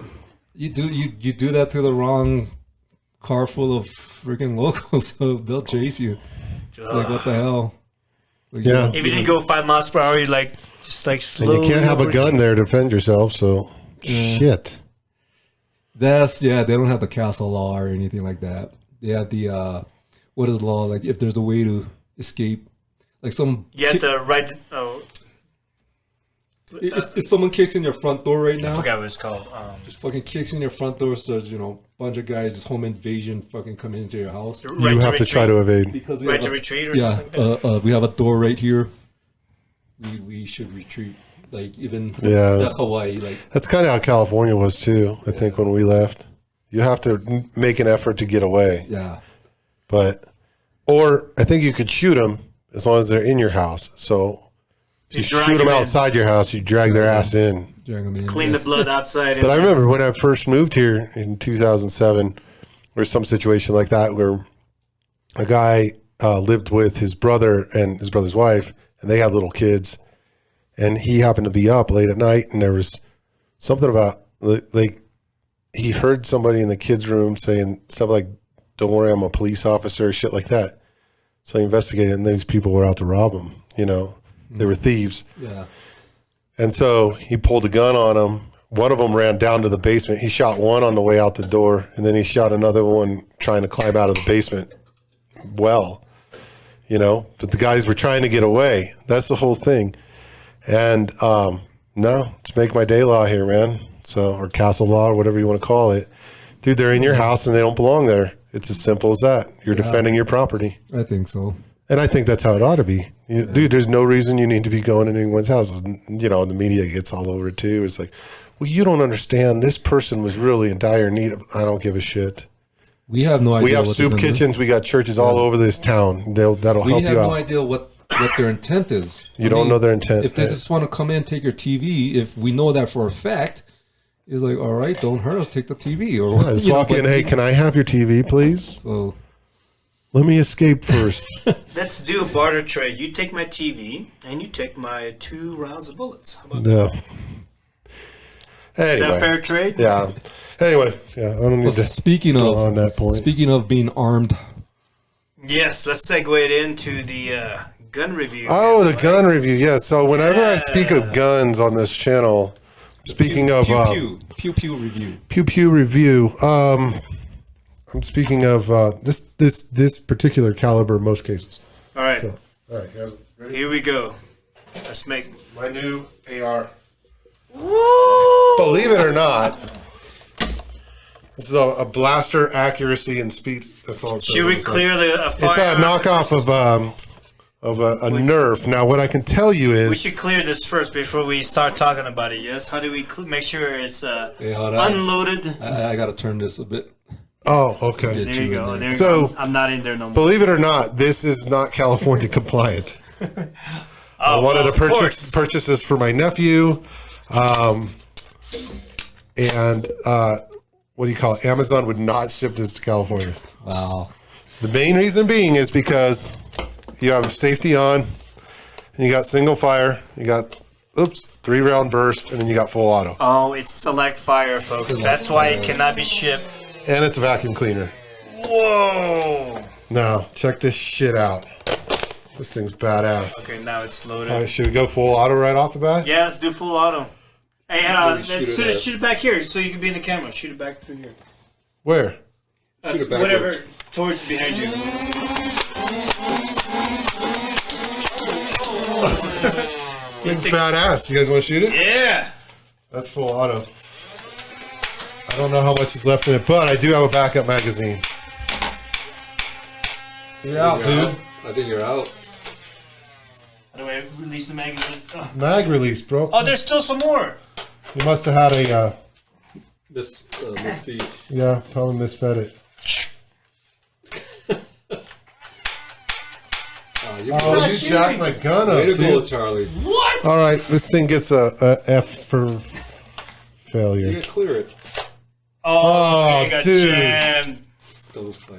You do that to the wrong car full of freaking locals, so they'll chase you. It's like, what the hell? Like, Yeah. If you didn't go 5 miles per hour, you just And slowly. you can't have a gun there to defend yourself, so shit. they don't have the castle law or anything like that. They have the what is law, like if there's a way to escape, like You have to write. if someone kicks in your front door right I now, forgot what it's called. just fucking kicks in your front door, so there's bunch of guys just home invasion fucking coming into your house You have to try to evade. because we Right have to a- retreat or yeah, something like that. we have a door right here. We should retreat. Like, even Yeah. that's Hawaii. Like, That's kind of how California was, too, I think, when we left. You have to make an effort to get away. Yeah. Or I think you could shoot them as long as they're in your house. So you shoot them outside your house, you drag their ass in. Clean the blood outside. But I remember when I first moved here in 2007, there was some situation like that where a guy lived with his brother and his brother's wife, and they had little kids. And he happened to be up late at night, and there was something about, like, he heard somebody in the kids' room saying stuff like, "Don't worry, I'm a police officer," shit like that. So he investigated, and these people were out to rob him. You know, they were thieves. Yeah. And so he pulled a gun on them. One of them ran down to the basement. He shot one on the way out the door, and then he shot another one trying to climb out of the basement. Well, you know, but the guys were trying to get away. That's the whole thing. And no, it's make my day law here, man. So, or castle law, or whatever you want to call it. Dude, they're in your house and they don't belong there. It's as simple as that. You're defending your property. I think so. And I think that's how it ought to be. Dude, there's no reason you need to be going in anyone's houses. You know, and the media gets all over it too. It's like, well, you don't understand. This person was really in dire need of. I don't give a shit. We have no idea. We have soup kitchens. We got churches all over this town. That'll help you out. We have no idea what their intent is. You don't know their intent. If they just want to come in, take your TV, if we know that for a fact, it's like, all right, don't hurt us, take the TV. Or just walk in, hey, can I have your TV, please? So let me escape first. Let's do a barter trade. You take my TV, and you take my 2 rounds of bullets. How about that? Anyway. Is that a fair trade? Yeah. Anyway, yeah, I don't need to speaking of on that point. Speaking of being armed. Yes, let's segue it into the gun review. Oh, the gun review. Yeah. So whenever I speak of guns on this channel, speaking of Pew-pew review. Pew-pew review. I'm speaking of this particular caliber in most cases. All right. So, all right, guys, ready? Here we go. Let's make my new AR. Woo! Believe it or not, this is a blaster accuracy and speed. That's all it says. Should we clear the fire? It's a knockoff of a Nerf. Now, what I can tell you is... We should clear this first before we start talking about it, yes? How do we make sure it's unloaded? I got to turn this a bit. Oh, okay. There you go. There so, you go. I'm not in there no more. Believe it or not, this is not California compliant. I wanted to purchase this for my nephew. And what do you call it? Amazon would not ship this to California. Wow. The main reason being is because you have safety on, and you got single fire, you got 3-round burst, and then you got full auto. Oh, it's select fire, folks. That's why it cannot be shipped. And it's a vacuum cleaner. Whoa! Now, check this shit out. This thing's badass. Okay, now it's loaded. All right, should we go full auto right off the bat? Yeah, let's do full auto. Hey, shoot it back here so you can be in the camera. Shoot it back through here. Where? Shoot it whatever, towards behind you. It's badass. You guys want to shoot it? Yeah. That's full auto. I don't know how much is left in it, but I do have a backup magazine. You're out, dude. I think you're out. How do I release the magazine? Oh. Mag release, bro. Oh, there's still some more. You must have had a... misfeed. Yeah, probably misfed it. You jacked my gun up, Way to go, dude. Charlie. What? All right, this thing gets a F for failure. You gotta clear it. Oh, you got dude. jammed.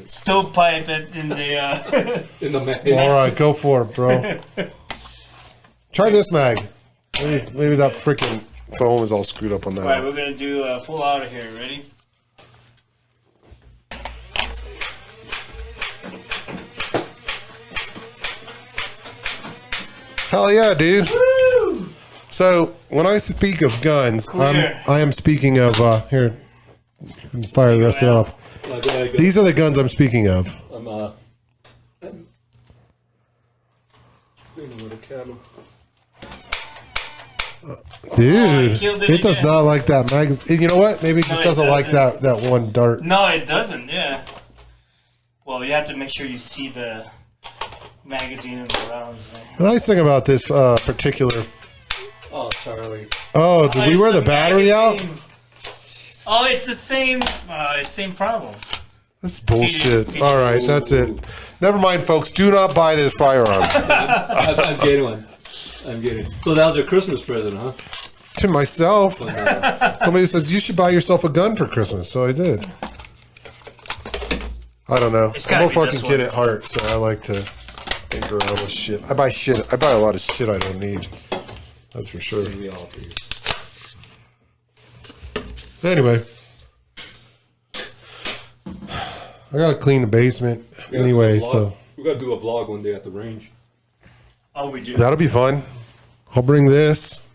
Stovepipe in the... in the mag. All right, go for it, bro. Try this mag. Maybe that freaking foam is all screwed up on that. All right, we're going to do full auto here. Ready? Hell yeah, dude. Woo! So when I speak of guns, Clear. I am speaking of here. Fire the rest of it off. These are the guns I'm speaking of. Dude, it does not like that magazine. You know what? Maybe it just doesn't like that one dart. No, it doesn't. Yeah. Well, you have to make sure you see the magazine and the rounds. The nice thing about this particular... Oh, Charlie. Oh, did we wear the battery out? Oh, it's the same problem. This is bullshit. All right, that's it. Never mind, folks. Do not buy this firearm. I'm getting one. So that was your Christmas present, huh? To myself. Somebody says, you should buy yourself a gun for Christmas. So I did. I don't know. I'm a fucking kid at heart, so I like to think around with shit. I buy a lot of shit I don't need. That's for sure. We all do. Anyway. I gotta clean the basement anyway, so. We gotta do a vlog one day at the range. Oh, we do. That'll be fun. I'll bring this.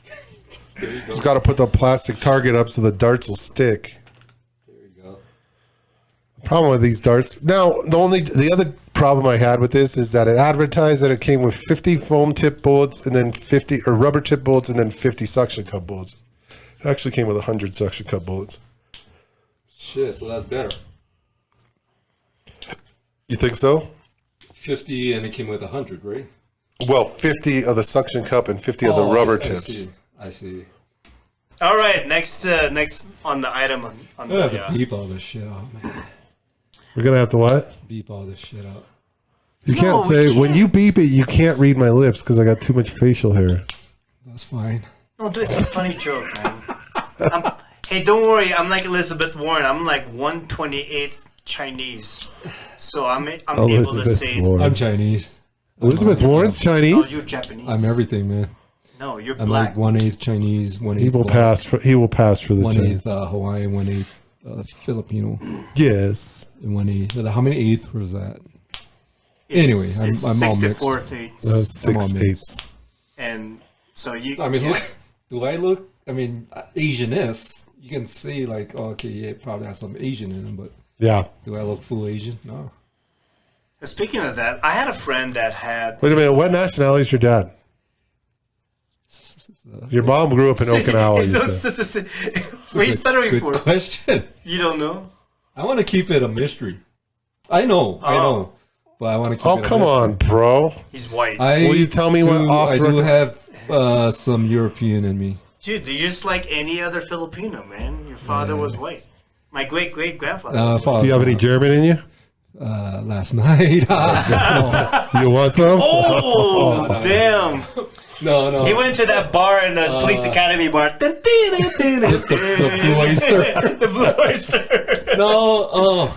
There you go. Just gotta put the plastic target up so the darts will stick. There you go. Problem with these darts. Now, the other problem I had with this is that it advertised that it came with 50 foam tip bullets and then 50 or rubber tip bullets and then 50 suction cup bullets. It actually came with 100 suction cup bullets. Shit, so that's better. You think so? 50 and it came with 100, right? Well, 50 of the suction cup and 50 of the rubber tips. I see. All right, next on the item on We have the. to beep all this shit out, man. We're gonna have to what? Beep all this shit out. You can't say when you beep it. You can't read my lips because I got too much facial hair. That's fine. No, dude, it's a funny joke, man. Hey, don't worry. I'm like Elizabeth Warren. I'm like 1/28th Chinese, so I'm able to Elizabeth say. Warren. I'm Chinese. Elizabeth Warren's No, Chinese. you're Japanese. I'm everything, man. No, you're I'm black. like 1/8 Chinese, 1/8 He will black, pass for. He will pass for the 1/8 Chinese. Hawaiian, 1/8 Filipino, Yes. and 1/8. How many eighths was that? Anyway, I'm all mixed. 64th eighths. That's I'm all 6/8. And so you. I mean, yeah. do I look? I mean, Asian-ness. You can see like, oh, okay, yeah, it probably has some Asian in him, but Yeah. do I look full Asian? No. Speaking of that, I had a friend that had. Wait a minute. What nationality is your dad? Your mom grew up in Okinawa. You said. What are you stuttering Good for? question. You don't know? I want to keep it a mystery. I know, but I want to keep Oh, it a come mystery. on, bro. He's white. Will you tell me what off I do record- have some European in me. Dude, you're just like any other Filipino, man. Your father was white. My great-great-grandfather was white. Father, Do you have any German in you? last night. You want some? Oh, damn. No. He went to that bar in the police academy bar. The Blue Oyster. The Blue Oyster. No,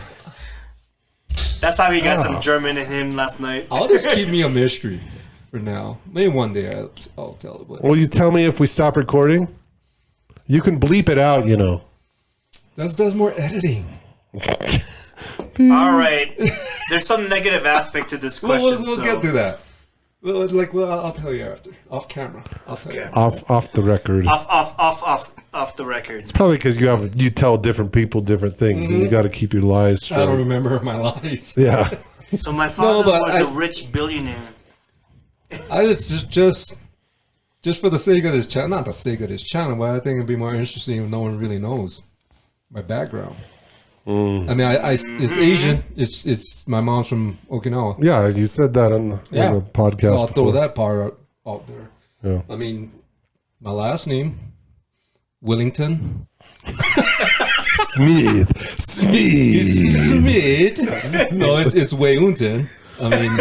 That's how he got some German in him last night. I'll just keep me a mystery for now. Maybe one day I'll tell it. But Will you tell me if we stop recording? You can bleep it out, you know. does more editing. All right. There's some negative aspect to this question. We'll get to that. I'll tell you after, off camera. I'll tell you. Off the record. Off the record. Probably because you tell different people different things, and you got to keep your lies straight. I don't remember my lies. Yeah. So my father but was a rich billionaire. I just for the sake of this channel, not the sake of this channel, but I think it'd be more interesting if no one really knows my background. I mean, it's Asian. It's my mom's from Okinawa. Yeah, you said that on the podcast. So I'll throw before. that part out there. Yeah. I mean, my last name, Willington. Smith. Smith. No, it's Weunten. I mean,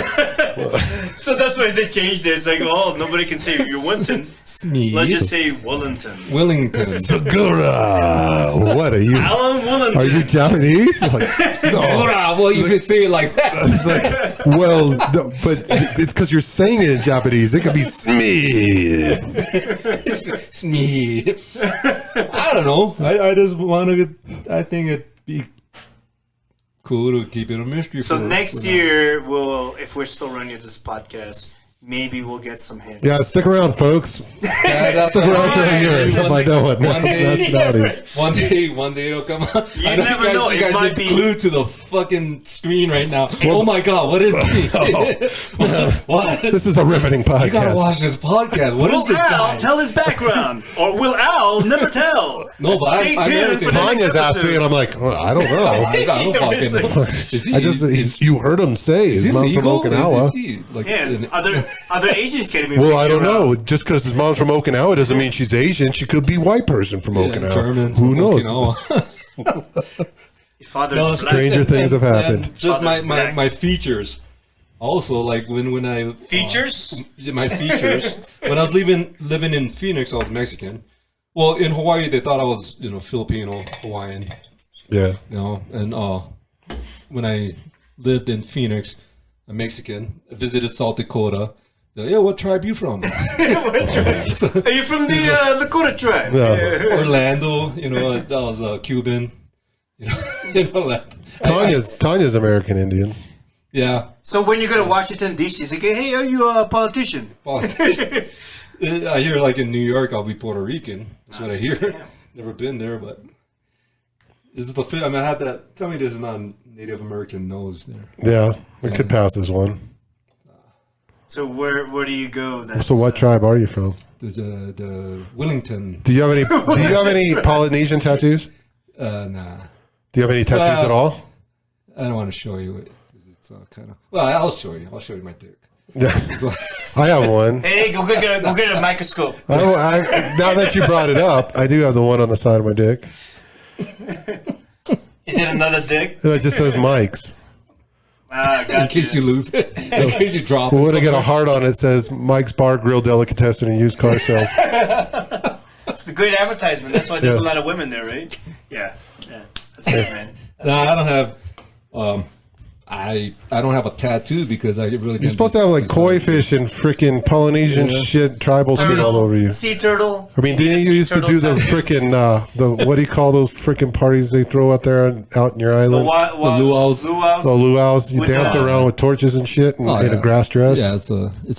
So that's why they changed it. It's like, oh, nobody can say you're Winton. Smith. Let's just say Wellington. Willington. Segura. What are you? Alan Wellington. Are you Japanese? Like, no. Well, you can say it like that. Like, well, no, but it's because you're saying it in Japanese. It could be Smith. Smith. I don't know. I just want to. I think it'd be cool to keep it a mystery. So for next year, if we're still running this podcast, maybe we'll get some hints. Yeah, stick around, folks. that's Stick around for a year if I know what nationalities. One day it'll come out. You never know. You It guys might just be. glued to the fucking screen right now. Oh my god, what is he? What? This is a riveting podcast. You gotta watch this podcast. What is Will this Al guy? tell his background? Or will Al never tell? No, but Stay I'm tuned everything. for the next Tanya's asked me, and I'm like, well, I don't know. I don't fucking know. Is he, I just you heard him say his is he mom's from legal? Okinawa. Is he, like, Yeah, other Asians can't even. Well, I figure don't out. know. Just because his mom's from Okinawa doesn't mean she's Asian. She could be white person from Okinawa. German Who from knows? Okinawa. Your father's No, black. Stranger things have happened. And just Father's black. my features. Also, like when I Features? my features. When I was living in Phoenix, I was Mexican. Well, in Hawaii, they thought I was Filipino, Hawaiian. Yeah. And when I lived in Phoenix, I'm Mexican. I visited South Dakota. They're like, yeah, what tribe you from? Are you from the Lakota tribe? No. Orlando. That was Cuban. Tanya's American Indian. Yeah. So when you go to Washington, D.C., you say, hey, are you a politician? I hear like in New York, I'll be Puerto Rican. That's what I hear. Damn. Never been there, but this is the I had that. Tell me this is not Native American nose there. Yeah, we could pass as one. So where do you go? So what tribe are you from? The Wellington. Do you have any Polynesian tattoos? Nah. Do you have any tattoos at all? I don't want to show you it. It's kind of. Well, I'll show you. I'll show you my dick. Yeah. I have one. Hey, go get a microscope. Now that you brought it up, I do have the one on the side of my dick. Is it another dick? It just says Mike's. Gotcha. In case you lose it. In case you drop But it. when I get a heart on it, says Mike's Bar Grill Delicatessen and Used Car Sales. It's a great advertisement. That's why there's a lot of women there, right? Yeah. That's good, man. I don't have. I don't have a tattoo because I really. You're supposed to have like koi fish and freaking Polynesian shit, tribal shit all over you. Sea turtle. I mean, didn't you used to do the freaking what do you call those freaking parties they throw out there out in your islands? The luau's. The luau's. You With dance around with torches and shit and in a grass dress. Yeah, it's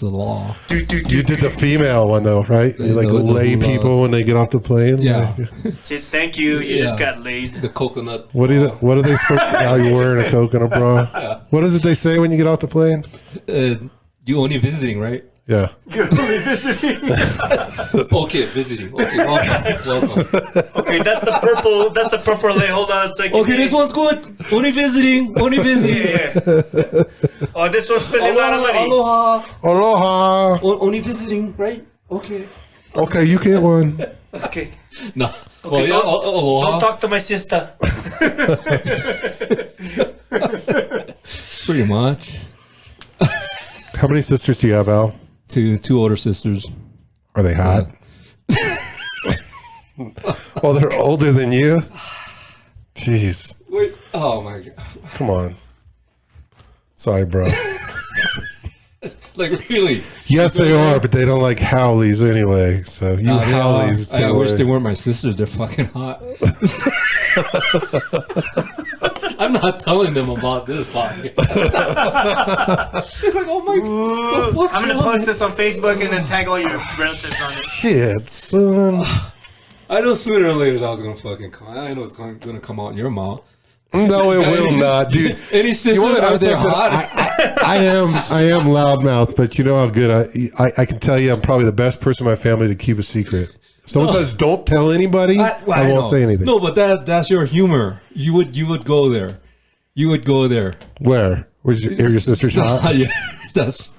a law. You did the female one though, right? You like lay people when they get off the plane. Yeah. Say thank you. You just got laid. The coconut. What are they supposed to? Now you're wearing a coconut bra. What is it they say when you get off the plane? You only visiting, right? Yeah. You're only visiting. Okay, visiting. Okay, welcome. Okay, that's the purple. That's the purple lay. Hold on a second. Okay, this one's good. Only visiting. Only visiting. Yeah. Oh, this one's spending a lot of money. Aloha. Aloha. Only visiting, right? Okay. Okay, you get one. Okay. No. Okay, Well, yeah, aloha. Don't talk to my sister. Pretty much. How many sisters do you have, Al? Two older sisters. Are they hot? Oh, they're older than you? Jeez. Wait. Oh my god. Come on. Sorry, bro. Like really? Yes, they are, but they don't like Howleys anyway. So you Howleys. I wish they weren't my sisters. They're fucking hot. I'm not telling them about this podcast. Like, oh my god. I'm gonna post this on Facebook and then tag all your relatives on it. Shit, son. I know sooner or later I was gonna fucking come. I know it's gonna come out in your mouth. No, it will not, dude. Any sisters You wanna know out there something? hot? I am loudmouth, but you know how good I can tell you I'm probably the best person in my family to keep a secret. If someone says don't tell anybody, I won't know. say anything. No, but that's your humor. You would go there. You would go there. Where? Where's your sister's hot? Yeah, that's.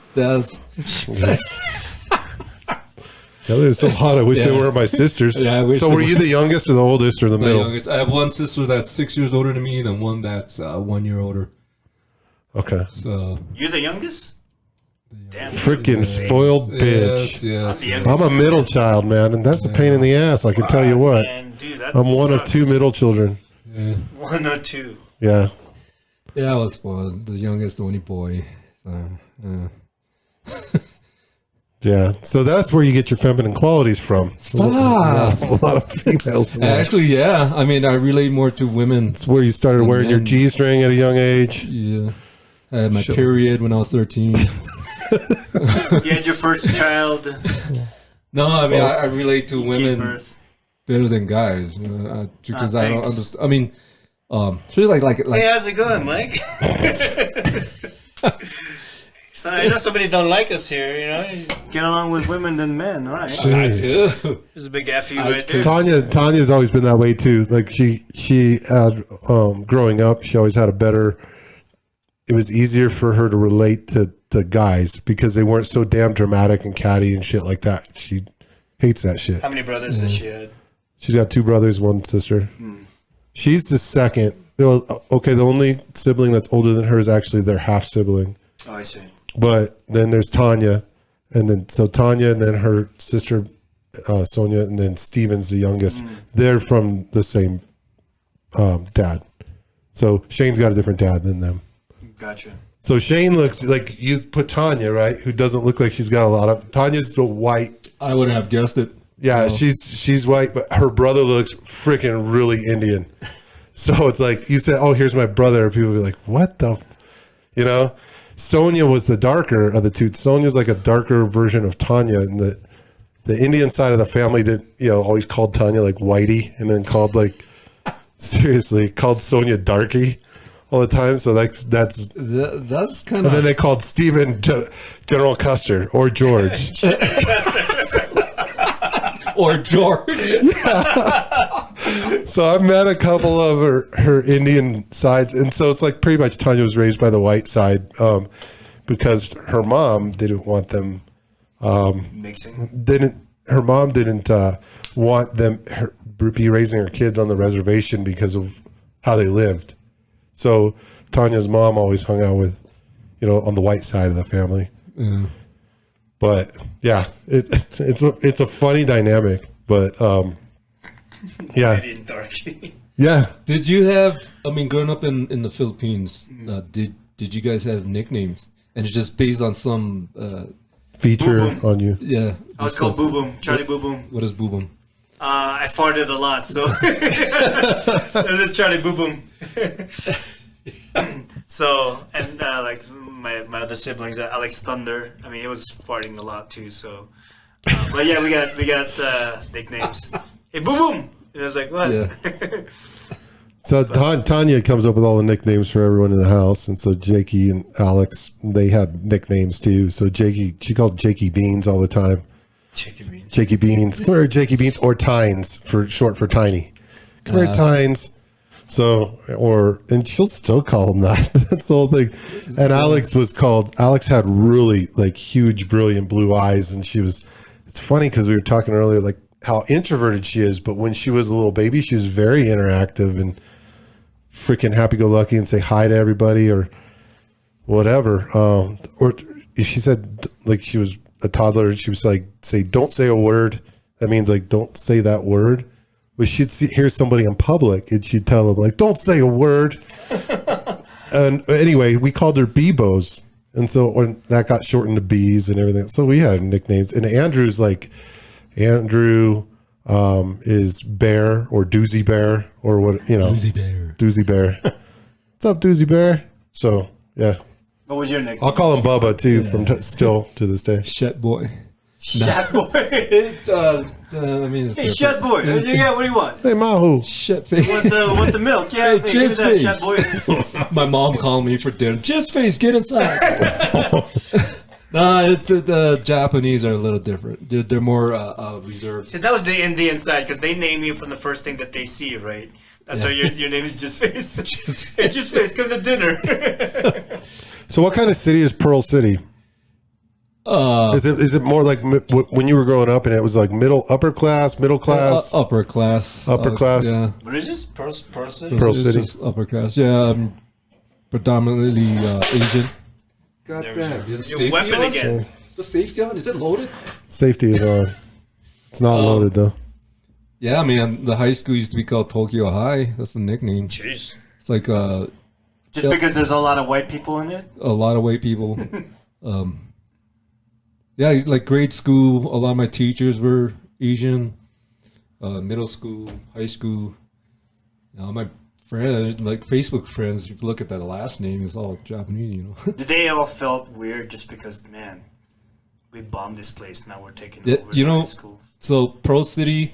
Yeah, they're so hot. I wish they were my sisters. Yeah, I wish so they were you the youngest or the oldest or the middle? Youngest. I have one sister that's 6 years older than me, then one that's 1 year older. Okay. So You're the youngest? Damn. Freaking spoiled bitch. Yes. I'm a middle child, man, and that's a pain in the ass. I can tell you what. Man, dude, that I'm one of sucks. 2 middle children. Yeah. 1 or 2. Yeah. Yeah, I was spoiled. The youngest, the only boy. Yeah. So that's where you get your feminine qualities from. Stop. A lot of females. Actually, yeah. I mean, I relate more to women. It's where you started wearing your men. G-string at a young age. Yeah. I had my period when I was 13. You had your first child. No, I mean, I relate to Gave women birth. better than guys. Because I don't thanks. understand. I mean, especially like Hey, how's it going, Mike? So I know somebody don't like us here, you know. You get along with women than men, all right? I do. There's a big F you right there. Tanya's always been that way too. Like she had growing up, she always had a better. It was easier for her to relate to guys because they weren't so damn dramatic and catty and shit like that. She hates that shit. How many brothers does she had? She's got 2 brothers, 1 sister. She's the second. Well, okay, the only sibling that's older than her is actually their half sibling. Oh, I see. But then there's Tanya, and then Tanya, and then her sister Sonia, and then Steven's the youngest. They're from the same dad. So Shane's got a different dad than them. Gotcha. So Shane looks like you put Tanya, right? Who doesn't look like she's got a lot of. Tanya's the white. I wouldn't have guessed it. Yeah, she's white, but her brother looks freaking really Indian. So it's like you said, "Oh, here's my brother." People be like, "What the?" You know, Sonia was the darker of the two. Sonia's like a darker version of Tanya, and the Indian side of the family did, always called Tanya like Whitey, and then called like seriously called Sonia Darky all the time. So that's kind of. And then they called Stephen General Custer or George. Or George. So I've met a couple of her Indian sides, and so it's like pretty much Tanya was raised by the white side because her mom didn't want them mixing. Her mom didn't want them be raising her kids on the reservation because of how they lived. So Tanya's mom always hung out with, on the white side of the family. Yeah. But yeah, it's a funny dynamic. But yeah, yeah. Did you have? I mean, growing up in the Philippines, did you guys have nicknames? And it's just based on some feature Boom. on you. Yeah. I was called Boo Boom, Charlie Boo Boom. What is Boo Boom? I farted a lot, so this is Charlie Boo Boom. So, and like my other siblings, Alex Thunder. I mean, he was farting a lot too. So, but yeah, we got nicknames. Hey, Boom Boom. And I was like, what? Yeah. So Tanya comes up with all the nicknames for everyone in the house, and so Jakey and Alex, they had nicknames too. So she called Jakey Beans all the time. Jakey Beans. Come here, Jakey Beans, or Tines for short for Tiny. Come here, Tines. So, and she'll still call him that. That's the whole thing. And Alex had really like huge, brilliant blue eyes, and it's funny because we were talking earlier, like how introverted she is, but when she was a little baby, she was very interactive and freaking happy-go-lucky and say hi to everybody or whatever. Or if she said, like she was a toddler, she was like, don't say a word. That means like, don't say that word. But she'd hear somebody in public and she'd tell them like, don't say a word. And anyway, we called her Bebos. And so that got shortened to Bees and everything. So we had nicknames. And Andrew is Bear or Doozy Bear or what, Doozy Bear. Doozy Bear. What's up, Doozy Bear? So, yeah. What was your nickname? I'll call him Bubba too still to this day. Shet Boy. Shat Boy. I mean, it's hey, Shat Boy. Yeah, what do you want? Hey, Mahu. Shet Face. Want the milk? Yeah, hey, give me that Shat Boy. My mom called me for dinner. Jizz Face, get inside. Nah, the Japanese are a little different. They're more reserved. See, that was the Indian side because they name you from the first thing that they see, right? That's why your name is Jizz Face. Hey, Jizz Face, come to dinner. So, what kind of city is Pearl City? Is it more like when you were growing up and it was like upper class, middle class, upper class, yeah. What is this? Pearl City. Pearl City, upper class. Yeah, predominantly Asian. God damn! Your weapon again. Is the safety on? Is it loaded? Safety is on. It's not loaded though. Yeah, man. The high school used to be called Tokyo High. That's the nickname. Jeez. It's like just because there's a lot of white people in it. A lot of white people. Yeah, like grade school, a lot of my teachers were Asian. Middle school, high school, my friends, like Facebook friends, if you look at that last name, it's all Japanese, Did they all felt weird just because, man, we bombed this place, now we're taking over the schools? So Pearl City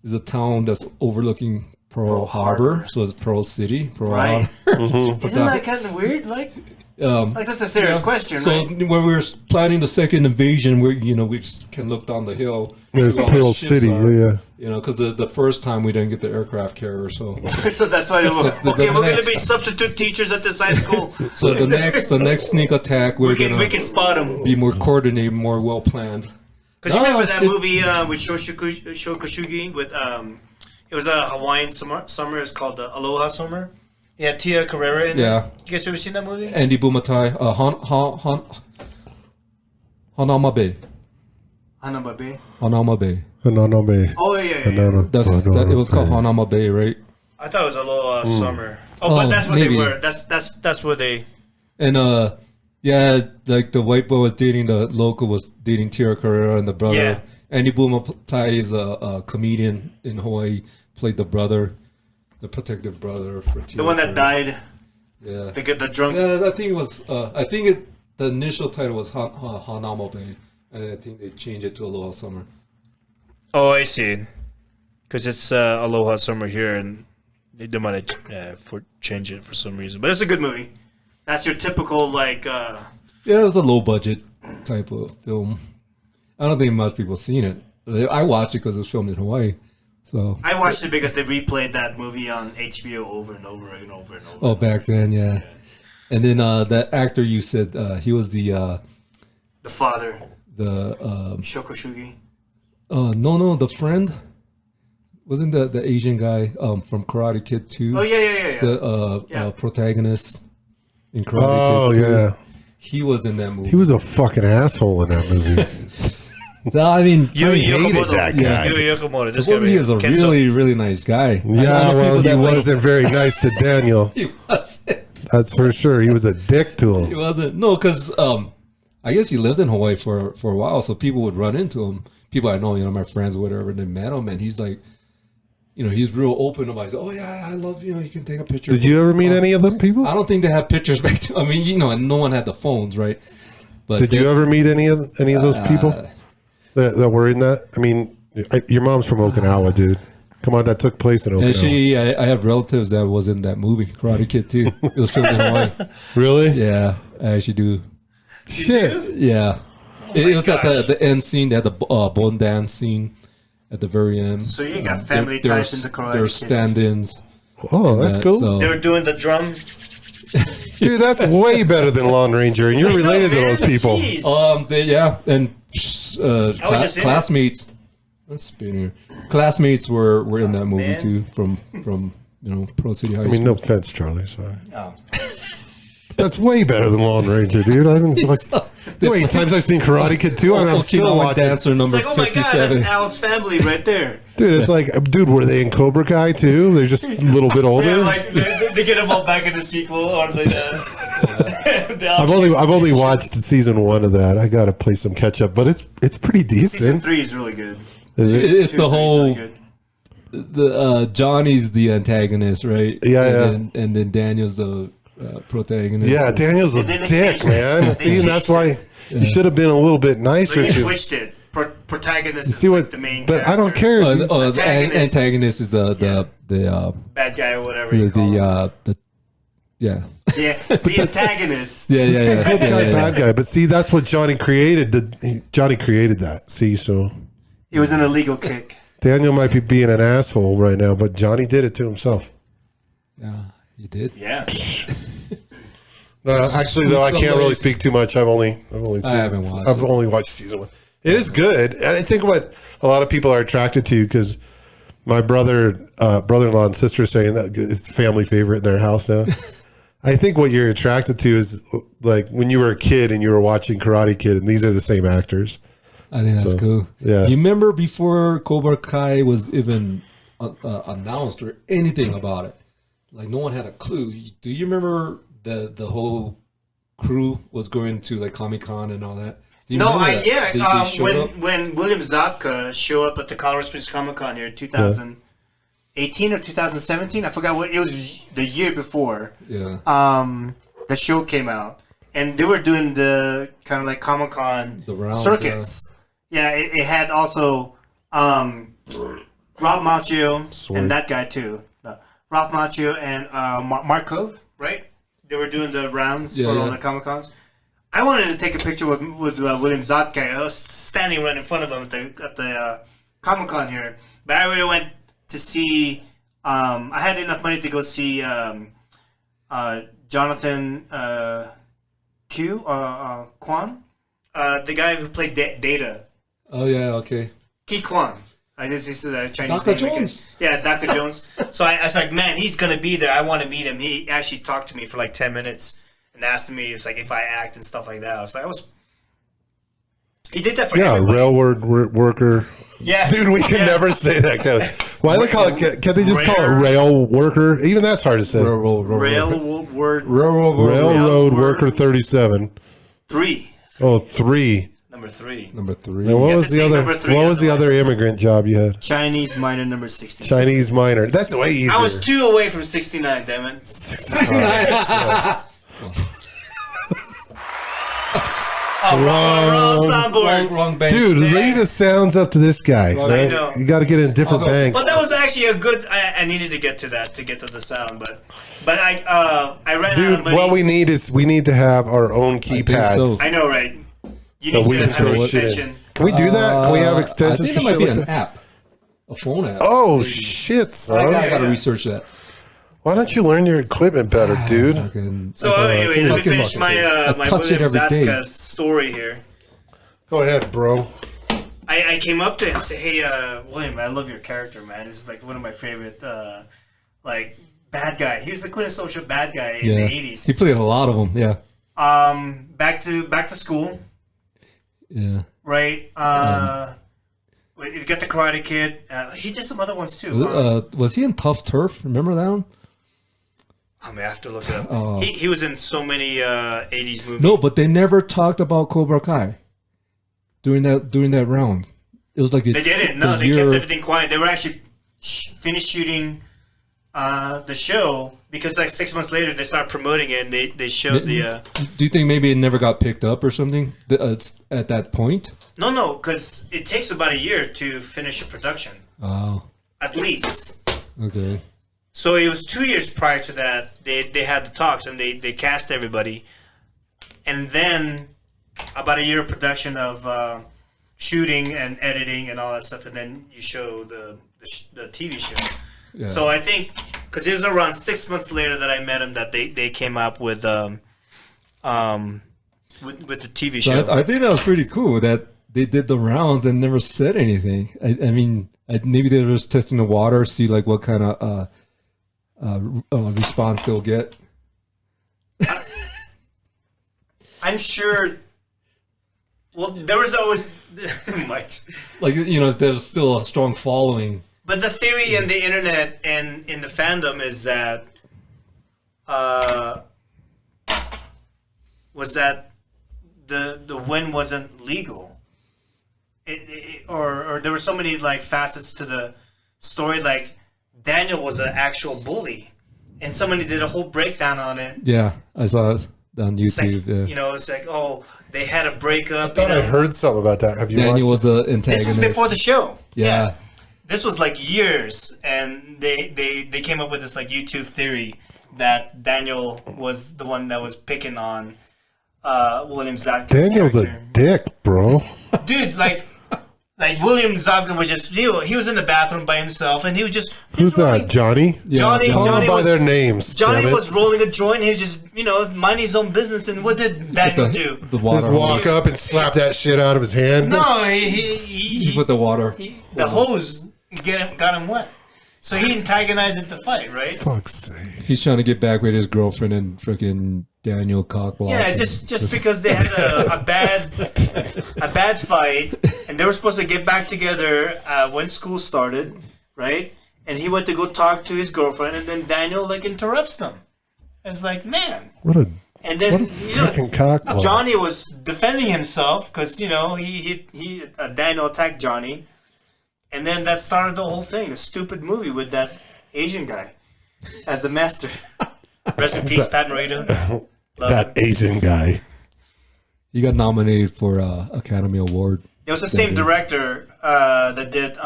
is a town that's overlooking Pearl Harbor, so it's Pearl City, Pearl Harbor. Mm-hmm. Isn't that kind of weird? Like that's a serious question, so right? So when we were planning the second invasion, we just can look down the hill. There's Pearl City, yeah. Because the first time we didn't get the aircraft carrier, so so that's why we're going to be substitute teachers at this high school. So the next sneak attack, we can spot them. Be more coordinated, more well planned. Because you remember that movie with Shokashugi with It was a Hawaiian summer. It's called the Aloha Summer. Yeah, Tia Carrera in Yeah. it. You guys ever seen that movie? Andy Bumatai, Hanama Bay. Hanama Bay. Hanama Bay. Hanano Bay. Oh yeah. It was called Hanama Bay, right? I thought it was Aloha Summer. Oh, but that's what maybe. they were. That's what they. And yeah, like the white boy was dating the local was dating Tira Carrera, and the brother Yeah. Andy Bumatai is a comedian in Hawaii. Played the brother, the protective brother for Tira. The one that died. Yeah. The drunk. Yeah, I think it was. The initial title was Hanama Bay, and I think they changed it to Aloha Summer. Oh, I see. Because it's Aloha Summer here, and they might change it for some reason. But it's a good movie. That's your typical like. Yeah, it was a low budget type of film. I don't think much people seen it. I watched it because it was filmed in Hawaii. So I watched it because they replayed that movie on HBO over and over and over and over. oh, back then, yeah. And then that actor you said he was the father. the Shokoshugi. no, the friend. Wasn't the Asian guy from Karate Kid 2? Oh yeah. The protagonist in Karate Oh Kid 2. yeah, He was in that movie. he was a fucking asshole in that movie. So, I mean, I hated that guy. Yuri Yokomoto. This supposedly guy he was a really, really nice guy. Yeah, well, he wasn't. wasn't very nice to Daniel. He wasn't. That's for sure. He was a dick to He him. wasn't. No, because I guess he lived in Hawaii for a while, so people would run into him. People I know, my friends or whatever, they met him, and he's like, he's real open about it. Oh yeah, I love you. You can take a picture. Did you ever meet any of them people? I don't think they had pictures back then. I mean, and no one had the phones, right? But Did you ever meet any of those people that were in that? I mean, your mom's from Okinawa, dude. Come on, that took place in Okinawa. I have relatives that was in that movie, Karate Kid 2. It was filmed in Hawaii. Really? Yeah, I actually do. Shit. Yeah. It was at the end scene. They had the bone dance scene at the very end. So you got family ties in the Karate Kid. There's stand-ins. Oh, that's cool. So, They were doing the drum. Dude, that's way better than Lone Ranger, and you're related to those people. Jeez. and just in classmates. Let's spin here. Classmates were in that movie man. too, from Pro City High I School. mean, no offense, Charlie. Sorry. No. That's way better than Lone Ranger, dude. I haven't wait, times I've seen Karate Kid 2, and I'm still Okinawa watching. Dancer number It's like, oh my god, 57. that's Al's family right there. Dude, it's like, dude, were they in Cobra Kai too? They're just a little bit older. Yeah, like they get them all back in the sequel or I've only watched season 1 of that. I gotta play some catch up, but it's pretty Season decent. 3 is really good. Is it? It's the 2, 3 is whole really good. the Johnny's the antagonist, right? Yeah, and then Daniel's the protagonist. Yeah, Daniel's a And then they dick, changed it. man. They See, and that's changed why you should have been a little bit nicer But you to. switched it. Protagonist is See like what? the main But character. I don't care. dude. the Antagonist. antagonist is the Bad guy or whatever you call him. yeah. The antagonist. Yeah, It's a good guy, yeah. bad guy. But see, that's what Johnny created. Johnny created that. See, so It was an illegal kick. Daniel might be being an asshole right now, but Johnny did it to himself. Yeah, you did. Yeah. Actually, though, I can't really speak too much. I've only watched season 1. It is good. And I think what a lot of people are attracted to, because my brother-in-law and sister are saying that it's a family favorite in their house now. I think what you're attracted to is like when you were a kid and you were watching Karate Kid, and these are the same actors. I think that's cool. Yeah. You remember before Cobra Kai was even announced or anything about it? Like no one had a clue. Do you remember the whole crew was going to like Comic-Con and all that? Do you remember that? They showed up? When William Zabka showed up at the Colorado Springs Comic Con here in 2018 or 2017, I forgot what it was, the year before. Yeah. The show came out, and they were doing the kind of like Comic Con circuits. Yeah, it had also Rob Macchio and that guy too. Rob Macchio and Markov, right? They were doing the rounds for all the Comic Cons. I wanted to take a picture with William Zabka. I was standing right in front of him at the Comic Con here, but I really went to see. I had enough money to go see Jonathan Kwan, the guy who played Data. Oh yeah. Okay. Ki Kwan. I guess he's a Chinese Dr. name. Jones. Yeah, Dr. Jones. So I was like, man, he's gonna be there. I want to meet him. He actually talked to me for like 10 minutes and asked me, it's like if I act and stuff like that. I was like, he did that for everybody. Railroad worker. Yeah, Dude, we can never say that. Why do they call it? Can't they just call it rail worker? Even that's hard to say. Railroad worker 37. 3. Oh, 3. Number 3. Number 3. And what You was have to the say other? number 3 What was the otherwise. other immigrant job you had? Chinese minor number 60. Chinese minor. That's way easier. I was 2 away from 69. Damn it. 69. Wrong soundboard. Wrong bank. Dude, leave the sounds up to this guy. Right. Right? I know. You got to get in different banks. Well, that was actually a good. I needed to get to that to get to the sound, but I ran out Dude, of money. what we need to have our own keypads. so. I know, right? You So need we to can have throw an shit in. extension. Can we do that? Can we have I extensions think for it might shit be like an that? app. A phone app. Oh, shit, son. I gotta research that. Why don't you learn your equipment better, dude? So anyway, let me fucking finish my my touch it William every day. Zabka's story here. Go ahead, bro. I came up to him and said, "Hey, William, I love your character, man. This is like one of my favorite, like bad guy. He was the quintessential bad guy in the '80s. He played a lot of them. Yeah. Back to school, Yeah. right? You got the Karate Kid. He did some other ones too. Was he in Tough Turf? Remember that one? I mean, I have to look it up. He was in so many '80s movies. No, but they never talked about Cobra Kai during that round. It was like They didn't. No, they kept everything quiet. They were actually finished shooting the show because like 6 months later they started promoting it and they showed the. Do you think maybe it never got picked up or something at that point? No, because it takes about a year to finish a production. Oh, At least. okay. So it was 2 years prior to that. They had the talks and they cast everybody, and then about a year of production of shooting and editing and all that stuff, and then you show the TV show. Yeah. So I think because it was around 6 months later that I met him that they came up with the TV show. So I think that was pretty cool that they did the rounds and never said anything. I mean, maybe they were just testing the water, see like what kind of response they'll get. I'm sure. Well, there was always Mike. Like, you know, if there's still a strong following. But the theory in the internet and in the fandom is that was that the win wasn't legal, or there were so many like facets to the story. Like Daniel was an actual bully, and somebody did a whole breakdown on it. Yeah, I saw it on It's like, YouTube. Yeah. you know, it's like, oh, they had a breakup. I thought I heard something about that. Have you Daniel was watched the antagonist. This was before the show. Yeah. This was like years, and they came up with this like YouTube theory that Daniel was the one that was picking on William Zabka's Daniel's character. a dick, bro. Dude, like William Zabka was just he was in the bathroom by himself, and he was just Who's that? Johnny? Yeah, Johnny Call them by was their names. Johnny damn it. was rolling a joint. He was just minding his own business. And what did Daniel do? The water. Just walk up and slap that shit out of his hand. No, He put the water. the hose got him wet. So he antagonized the fight, right? Fuck's sake. He's trying to get back with his girlfriend and freaking Daniel cockblock. Yeah, just because they had a bad fight, and they were supposed to get back together when school started, right? And he went to go talk to his girlfriend, and then Daniel like interrupts them. It's like, man. What a And then fucking cockblock. Johnny was defending himself because Daniel attacked Johnny, and then that started the whole thing. A stupid movie with that Asian guy as the master. Rest in peace, Pat Morita. Love That him. Asian guy. He got nominated for Academy Award. It was the same director that did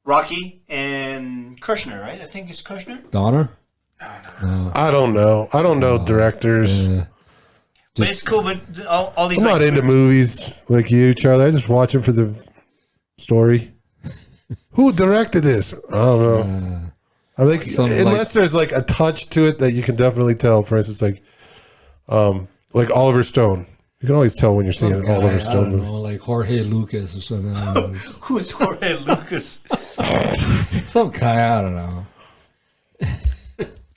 Rocky and Kirshner, right? I think it's Kirshner. Donner? I don't know. I don't know directors. Yeah. But it's cool. But all these I'm not into movies like you, Charlie. I just watch them for the story. Who directed this? I don't know. I think unless there's like a touch to it that you can definitely tell. For instance, like Oliver Stone. You can always tell when you're seeing Some Oliver guy, I Stone don't movie. know, like Jorge Lucas or something. I don't know. Who's Jorge Lucas? Some guy, I don't know.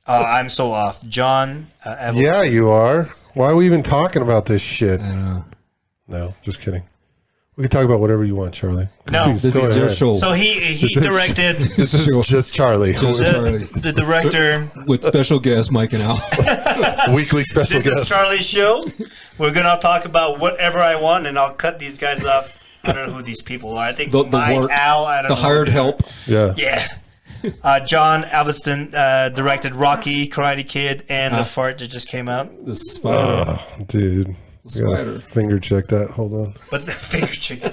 I'm so off. John. Yeah, you are. Why are we even talking about this shit? I don't know. No, just kidding. We can talk about whatever you want, Charlie. No. Please, This go is your ahead. show So he directed This is just Charlie. Just Charlie. the director. with special guest Mike and Al. Weekly special This is guest. Charlie's show. We're gonna talk about whatever I want, and I'll cut these guys off. I don't know who these people are. I think The Mike, work- Al. I don't The know. hired help. Yeah. Yeah. John Alvin directed Rocky, Karate Kid, and The Fart that just came out. The spider. Oh, dude. I gotta Spider. finger check that. Hold on. But the finger chicken.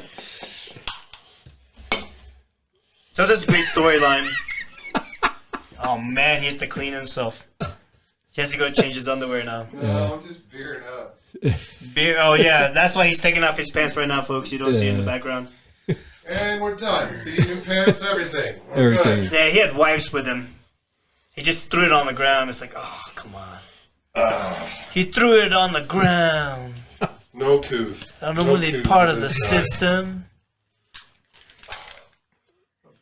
So this is a great storyline. Oh man, he has to clean himself. He has to go change his underwear now. No, I'm just beering up. Beer. Oh yeah, that's why he's taking off his pants right now, folks. You don't see it in the background. And we're done. See, new pants, everything. Everything. Yeah, he had wipes with him. He just threw it on the ground. It's like, oh come on. He threw it on the ground. No couth. I'm only part of the system.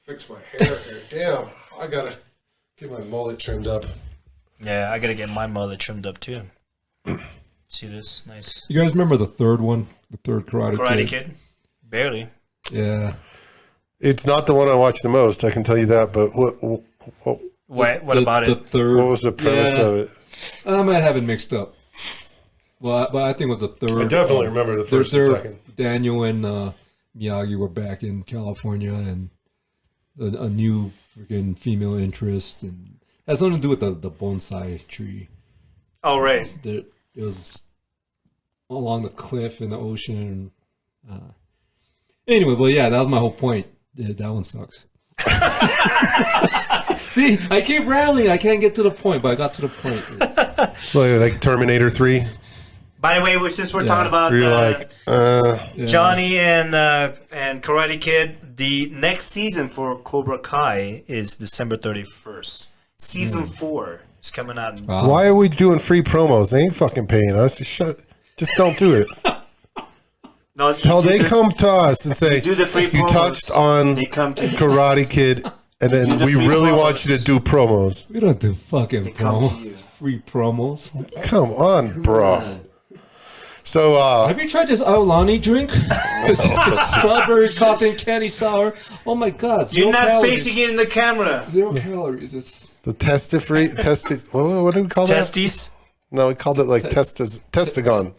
Fix my hair here. Damn, I gotta get my mullet trimmed up. Yeah, I gotta get my mullet trimmed up too. See this? Nice. You guys remember the third one? The third Karate Kid? Barely. Yeah. It's not the one I watch the most, I can tell you that, but what What about The it? third. was the premise of it? I might have it mixed up. Well, but I think it was the third. I definitely remember the first and second. Daniel and Miyagi were back in California, and a new freaking female interest, and it has something to do with the bonsai tree. Oh right. It was along the cliff in the ocean. Anyway, but yeah, that was my whole point. Yeah, that one sucks. See, I keep rallying. I can't get to the point, but I got to the point. It's like Terminator 3. By the way, since we're talking about Where you're like, Johnny and Karate Kid, the next season for Cobra Kai is December 31st. Season 4 is coming out. Wow. why are we doing free promos? They ain't fucking paying us. Just don't do it. No, Hell, they come to us and say, do the free you promos. touched on They come to you. Karate Kid, and then the we free really promos. want you to do promos. We don't do fucking come to promos. you. Free promos. Come on, bro. So, Have you tried this Aulani drink? Strawberry cotton candy sour. Oh my god! You're not calories. facing it in the camera. 0 calories. It's the what do we call that? Testes. No, we called it like testigon. testicle.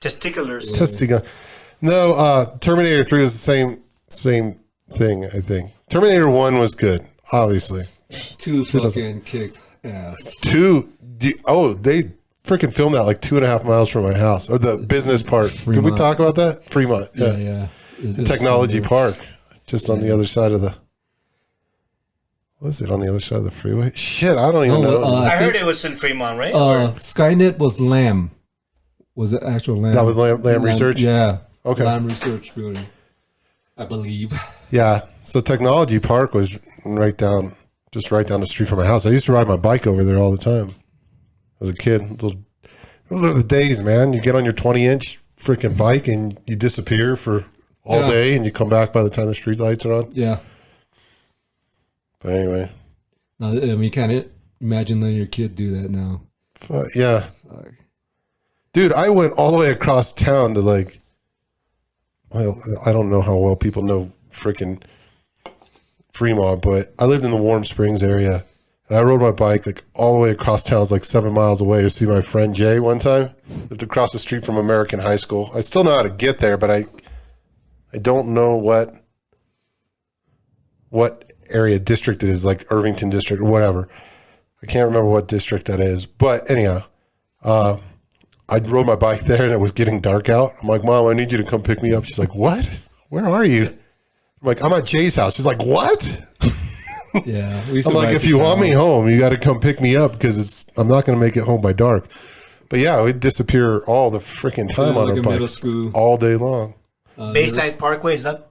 Testiculars. Testigon. No, Terminator 3 was the same thing, I think. Terminator 1 was good, obviously. 2 fucking kicked ass. 2, they freaking filmed that like 2.5 miles from my house. Or the business park. Did we Fremont. talk about that? Fremont. Yeah. Yeah. The Technology Park. Just on the other side of the... Was it on the other side of the freeway? Shit, I don't even know. I heard it was in Fremont, right? Skynet was Lamb. Was it actual Lamb? That was Lamb Research? Yeah. Okay. Lamb Research Building, I believe. Yeah. So Technology Park was right down the street from my house. I used to ride my bike over there all the time as a kid. Those are the days, man. You get on your 20-inch freaking bike and you disappear for all day, and you come back by the time the street lights are on. Yeah. But anyway. No, I mean, you can't imagine letting your kid do that now. Yeah. Dude, I went all the way across town to well, I don't know how well people know freaking Fremont, but I lived in the Warm Springs area, and I rode my bike all the way across town. It was 7 miles away to see my friend Jay one time. Lived across the street from American High School. I still know how to get there, but I don't know what area district it is, like Irvington district or whatever. I can't remember what district that is, but anyhow, I rode my bike there and it was getting dark out. I'm like, Mom, I need you to come pick me up. She's like, what? Where are you? I'm like, I'm at Jay's house. She's like, what? Yeah. I'm like, if you want me home, you got to come pick me up because I'm not going to make it home by dark. But yeah, we'd disappear all the freaking time on our bikes all day long. Bayside Parkway, is that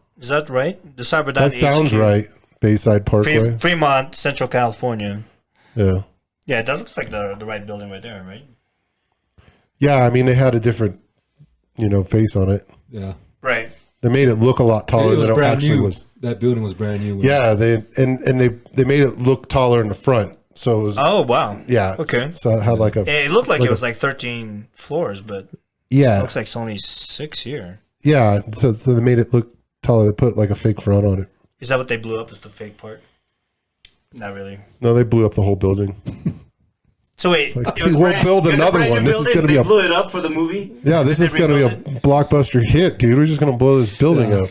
right? That sounds right. Bayside Parkway. Fremont, Central California. Yeah. Yeah, that looks like the right building right there, right? Yeah, I mean, they had a different, face on it. Yeah. Right. They made it look a lot taller than it actually new. was. That building was brand new. Yeah, they made it look taller in the front. So it was. Oh, wow. Yeah. Okay. So it had It looked like it was like 13 floors, but yeah, it looks like it's only 6 here. Yeah. So they made it look taller. They put like a fake front on it. Is that what they blew up? Is the fake part? Not really. No, they blew up the whole building. So wait, we'll build another one. This is going to be blew it up for the movie. Yeah, this is going to be a blockbuster hit, dude. We're just going to blow this building up.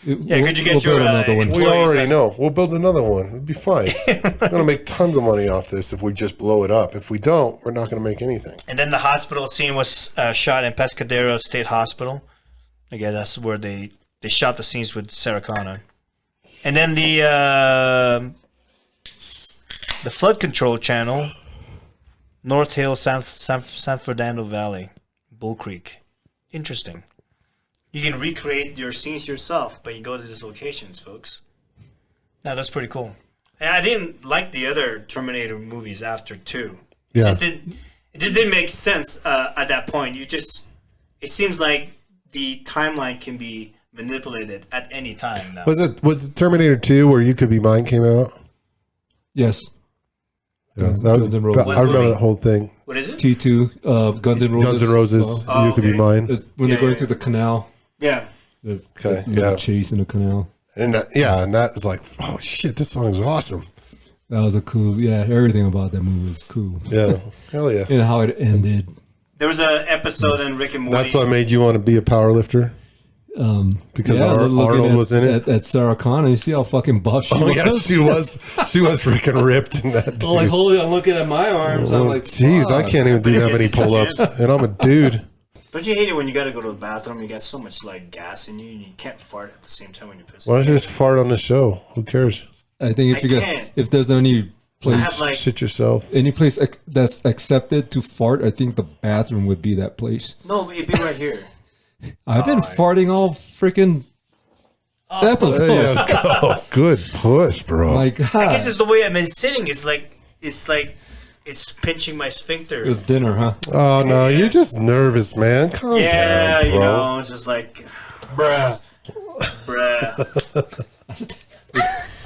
Could you get your another one? We already know. We'll build another one. It'll be fine. We're going to make tons of money off this if we just blow it up. If we don't, we're not going to make anything. And then the hospital scene was shot in Pescadero State Hospital. Again, that's where they shot the scenes with Sarah Connor. And then the flood control channel, North Hill, San Fernando Valley, Bull Creek. Interesting. You can recreate your scenes yourself, but you go to these locations, folks. Now, that's pretty cool. And I didn't like the other Terminator movies after 2. Yeah. It just didn't make sense at that point. It seems like the timeline can be manipulated at any time now. Was it Terminator 2 where You Could Be Mine came out? Yes. Yeah, that was. I remember that whole thing. What is it? T2, Guns N' Roses. Guns N' Roses. You Could Be Mine. When they're going through the canal. Yeah. Okay. Yeah. Chase in the canal. And that was like, oh shit, this song is awesome. That was a cool. Yeah, everything about that movie was cool. Yeah. Hell yeah. And how it ended. There was an episode in Rick and Morty. That's what made you want to be a power lifter? Because Arnold was in it. At Sarah Connor, you see how fucking buff she was. Oh yeah, she was freaking ripped in that. Dude. I'm like, holy! I'm looking at my arms. I'm like, jeez, I can't even do that many pull-ups, and I'm a dude. Don't you hate it when you got to go to the bathroom? You got so much like gas in you, and you can't fart at the same time when you're pissing. Why don't you just fart on the show? Who cares? I think if there's any place, shit yourself. Any place that's accepted to fart, I think the bathroom would be that place. No, it'd be right here. I've been farting all freaking episode. Oh, good push, bro. My God. I guess it's the way I've been sitting. It's pinching my sphincter. It was dinner, huh? Oh no, you're just nervous, man. Calm down, bro. It's just like, bruh.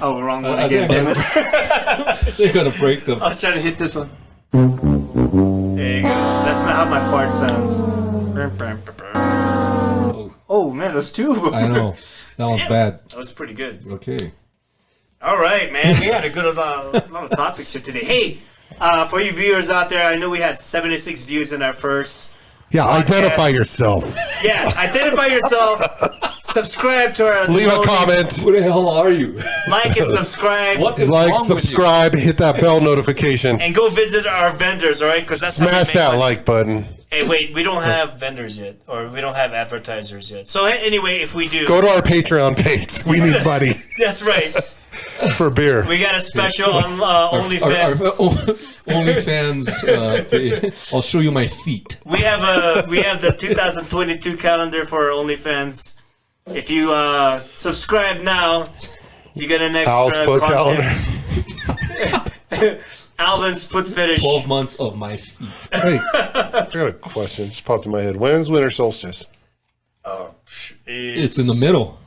Oh, wrong one again. They're gonna break them. I was trying to hit this one. There you go. That's not how my fart sounds. Oh man, that's 2. I know. That one's bad. That was pretty good. Okay. All right, man. We had a good lot of topics here today. Hey, for you viewers out there, I know we had 76 views in our first. Yeah, podcast. identify yourself. Yeah, identify yourself. Subscribe to our. Leave a comment. Who the hell are you? Like and subscribe. What is Like, wrong subscribe, hit that bell notification. And go visit our vendors, all right? Because that's smash how we make that money. like button. Hey, wait, we don't have vendors yet, or we don't have advertisers yet. So anyway, if we do, Go to our Patreon page. We need money that's right. for beer. We got a special on OnlyFans. OnlyFans. I'll show you my feet. We have the 2022 calendar for OnlyFans. If you subscribe now, you get an Al's extra foot content. Alvin's foot fetish. 12 months of my feet. Hey, I got a question. Just popped in my head. When's winter solstice? It's in the middle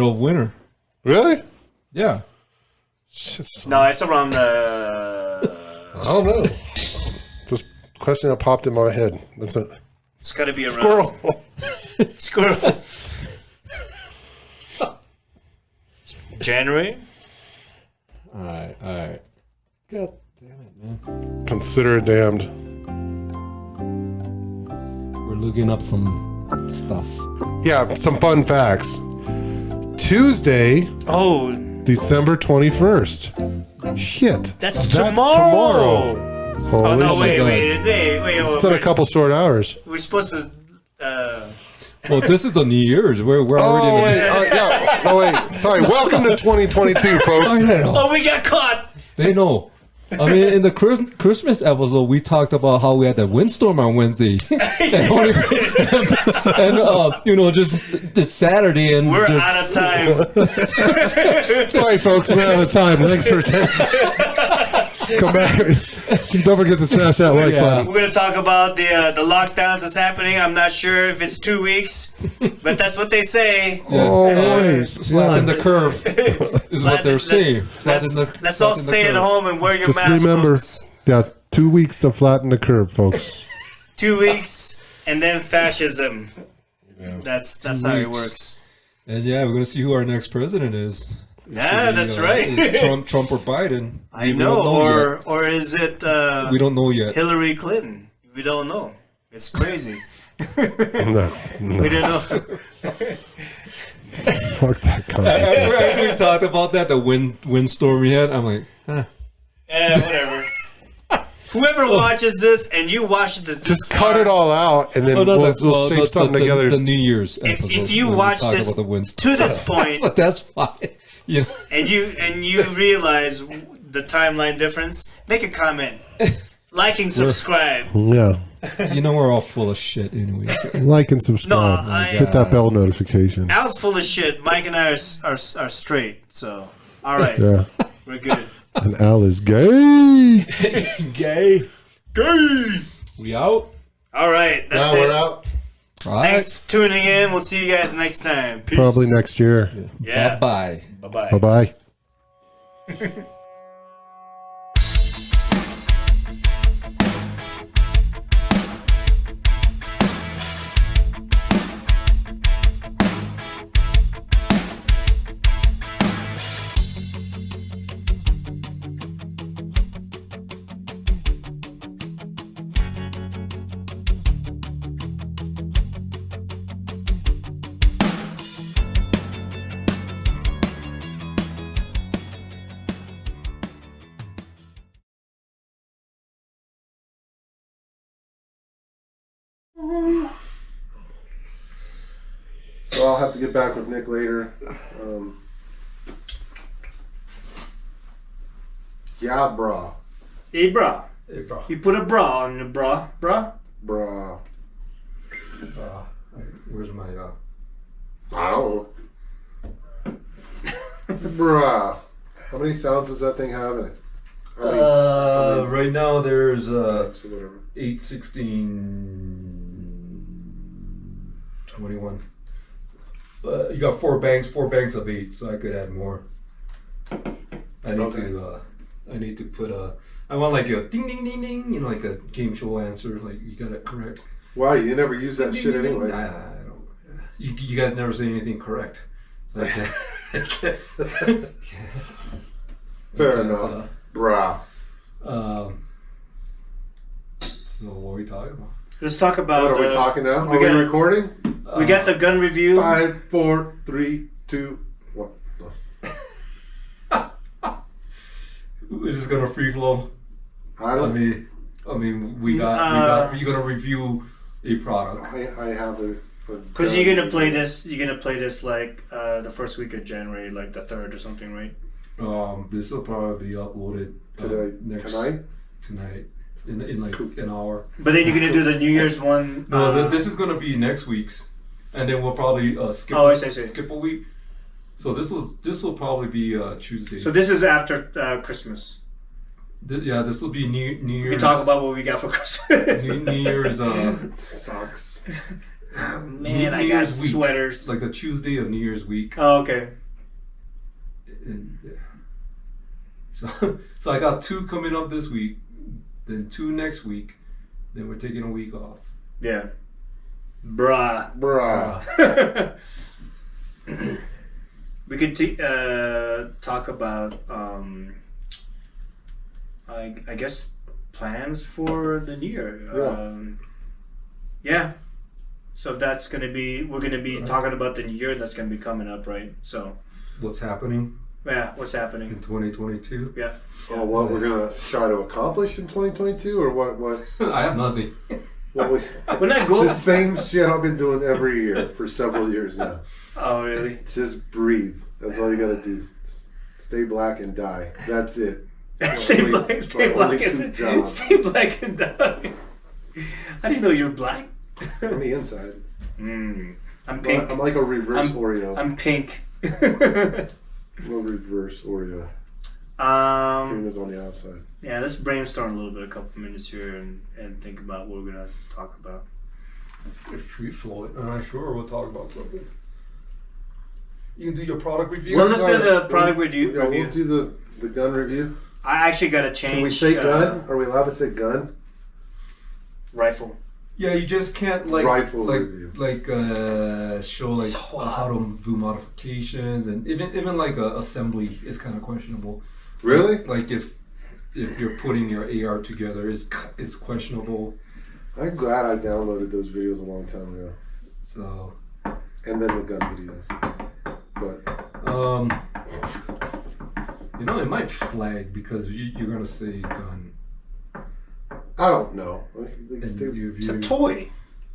of winter. Really? Yeah. Shit, No, it's around the. I don't know. Just a question that popped in my head. That's it. It's got to be around. Squirrel. January. All right. God damn it, man. Consider it damned. We're looking up some stuff. Yeah, some fun facts. Tuesday, Oh, December 21st. Shit. that's tomorrow. Holy Oh no! shit. Wait! It's in a couple short hours. We're supposed to. Well, this is the New Year's. We're already Oh, in wait. the Yeah. No, wait. Sorry. Welcome to 2022, folks. Oh, we got caught. They know. I mean, in the Christmas episode, we talked about how we had that windstorm on Wednesday, and just this Saturday, and We're out of time. Sorry, folks. We're out of time. Thanks for attending. Come back. Don't forget to smash that like button. We're going to talk about the lockdowns that's happening. I'm not sure if it's 2 weeks, but that's what they say. Flatten the curve is what they're saying. Let's all stay at home and wear your Just mask. remember, folks. 2 weeks to flatten the curve, folks. 2 weeks and then fascism. That's how it works. And we're gonna see who our next president is. Yeah, that's right. Trump or Biden. I know, or is it? We don't know yet. Hillary Clinton. We don't know. It's crazy. No. We don't know. Fuck that conversation. We talked about that, the windstorm we had. I'm like, Whatever. Whoever watches this and you watch this, Just cut it all out, and then we'll shape something together. The New Year's episode. If you watch this to this point, but that's fine. And you realize the timeline difference, make a comment, like and subscribe. Yeah. We're all full of shit anyway. Like and subscribe. Hit that bell notification. Al's full of shit. Mike and I are straight. So, all right. Yeah. We're good. And Al is gay. Gay. We out? All right. That's it. We're out. All right. Thanks for tuning in. We'll see you guys next time. Peace. Probably next year. Yeah. Bye-bye. Bye-bye. Bye-bye. So I'll have to get back with Nick later. Yeah, brah. Hey, bra. You put a bra on the bra. Brah. Where's my I don't know. Bruh. How many sounds does that thing have in it? right now there's Whatever. 8, 16, 21. You got 4 banks of 8, so I could add more. I need to put I want like a ding ding ding ding, like a game show answer, like you got it correct. Why? You never use that shit anyway. I don't. You guys never say anything correct. So I can't. Fair enough. Bruh. So what are we talking about? Let's talk about. What are we talking now? Are we recording? We got the gun review. 5, 4, 3, 2, 1. We're just gonna free flow. I mean, we got. You're gonna review a product. I have a. Because you're gonna play this. You're gonna play this like the first week of January, like the 3rd or something, right? This will probably be uploaded tonight in like an hour. But then you're gonna do the New Year's one. No, this is gonna be next week's, and then we'll probably skip. I see. Skip a week. So this will probably be Tuesday. So this is after Christmas. This will be New Year's. We can talk about what we got for Christmas. New Year's. Sucks. Oh, man, I got sweaters. Like the Tuesday of New Year's week. Oh, okay. And, So I got 2 coming up this week, then 2 next week, then we're taking a week off. Yeah. Bruh. We could talk about, I guess, plans for the new year. Yeah. So that's we're gonna be talking about the new year that's gonna be coming up, right? So. What's happening? Yeah, what's happening in 2022? Yeah. Oh, what we're gonna try to accomplish in 2022, or what? I have nothing. We're not going. The same shit I've been doing every year for several years now. Oh, really? Just breathe. That's all you gotta do. Stay black and die. That's it. Stay black and die. How do you know you're black? On the inside. I'm pink. I'm like a reverse Oreo. I'm pink. I'm a reverse Oreo. Is on the outside. Yeah, let's brainstorm a little bit, a couple minutes here, and think about what we're gonna talk about. If free flow, sure, we'll talk about something. You can do your product review. So let's do the product review. Yeah, we'll do the gun review. I actually got to change. Can we say gun? Are we allowed to say gun? Rifle. Yeah, you just can't Rifle review. show how to do modifications, and even like assembly is kind of questionable. Really? Like if you're putting your AR together, is questionable. I'm glad I downloaded those videos a long time ago. So. And then the gun videos. But. It might flag because you're gonna say gun. I don't know. It's a toy.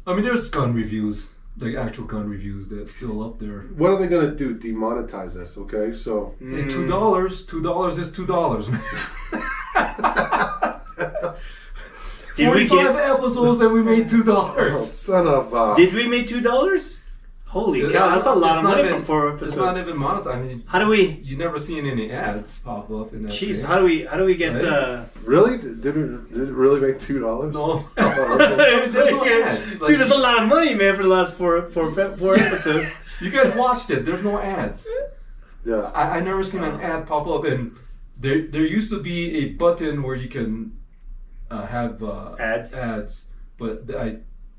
I mean, there's gun reviews, like actual gun reviews that's still up there. What are they gonna do? Demonetize us? Okay, so. Hey, $2. $2 is $2, man. 45 episodes and we made $2. Oh, son of a... Did we make $2? Holy cow, that's a lot of money for 4 episodes. It's not even monetized. I mean, how do we... You never seen any ads pop up in that. Jeez, thing. how do we get... Right? Really? Did it really make $2? No. There's no ads. Dude, that's a lot of money, man, for the last four episodes. You guys watched it. There's no ads. Yeah. I never seen an ad pop up, and there used to be a button where you can have ads, but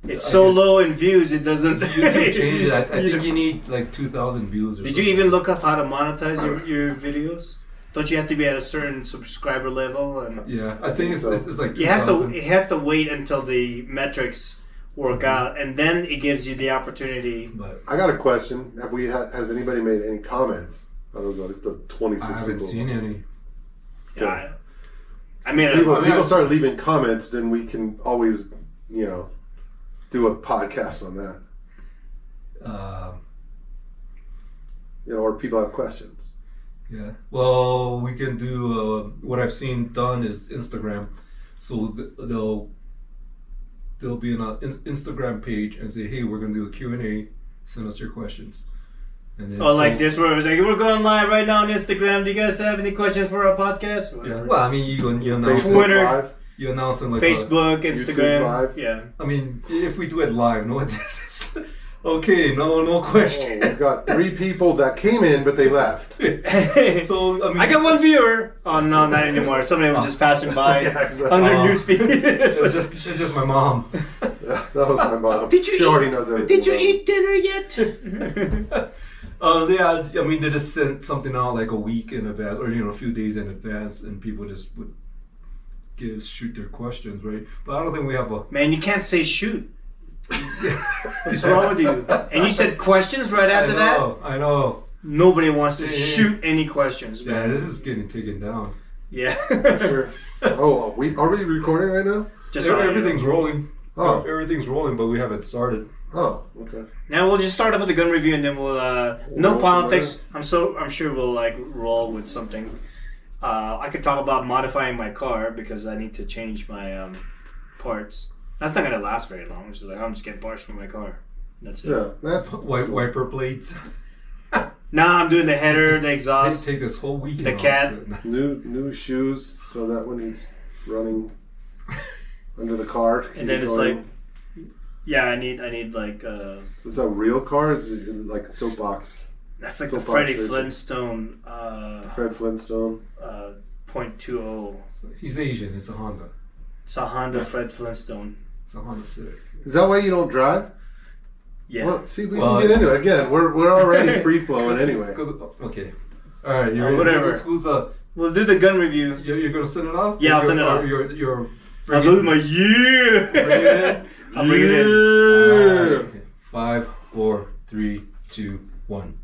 it's so low in views, it doesn't. YouTube changed it. I think you need like 2,000 views. Or Did you even look up how to monetize your videos? Don't you have to be at a certain subscriber level? And yeah, I think it's like 2,000. It has to wait until the metrics work out, and then it gives you the opportunity. But I got a question. Has anybody made any comments? I don't know, the 26 I haven't seen any. Yeah. I mean, people start leaving comments, then we can always, do a podcast on that. Or people have questions. Yeah. Well, we can do what I've seen done is Instagram. So they'll be on an Instagram page and say, "Hey, we're gonna do a Q&A. Send us your questions." And then, like this, where it was like, "We're going live right now on Instagram. Do you guys have any questions for our podcast?" Yeah. Well, I mean, you announce Twitter. Live. You announce them like Facebook, Instagram. Live. Yeah. I mean, if we do it live, no, okay, no question. Oh, we've got 3 people that came in, but they left. So I mean, I got 1 viewer. Oh no, not anymore. Somebody was just passing by under newsfeed. it's just my mom. Yeah, that was my mom. She already knows everything. Did you eat dinner yet? Yeah, I mean, they just sent something out like a week in advance, or a few days in advance, and people just would shoot their questions, right? But I don't think we have a... Man, you can't say shoot. What's wrong with you? And you said questions right after that? I know. Nobody wants to shoot any questions, man. Yeah, this is getting taken down. Yeah. Sure. Oh, are we recording right now? Just everything's rolling. Oh. Everything's rolling, but we haven't started. Oh, okay. Now we'll just start off with the gun review, and then we'll no politics. I'm sure we'll roll with something. I could talk about modifying my car because I need to change my parts. That's not gonna last very long. It's just I'm just getting parts for my car. That's it. Yeah, that's wiper blades. Nah, I'm doing the header, the exhaust. Take this whole weekend. The cat. New shoes, so that when he's running under the car. And then it's like, yeah, I need like. Is this a real car? Is it like a soapbox? That's like the Freddie Flintstone. Fred Flintstone. .20. He's Asian. It's a Honda. It's a Honda Fred Flintstone. It's a Honda Civic. Is that why you don't drive? Yeah. Well, see, we can get into it again. We're already free flowing anyway. Okay. All right. You're whatever. We'll do the gun review. You're gonna send it off? Yeah, I'll send it off. You're. I'll do my Bring it in. I'll bring it in. Okay. 5, 4, 3, 2, 1.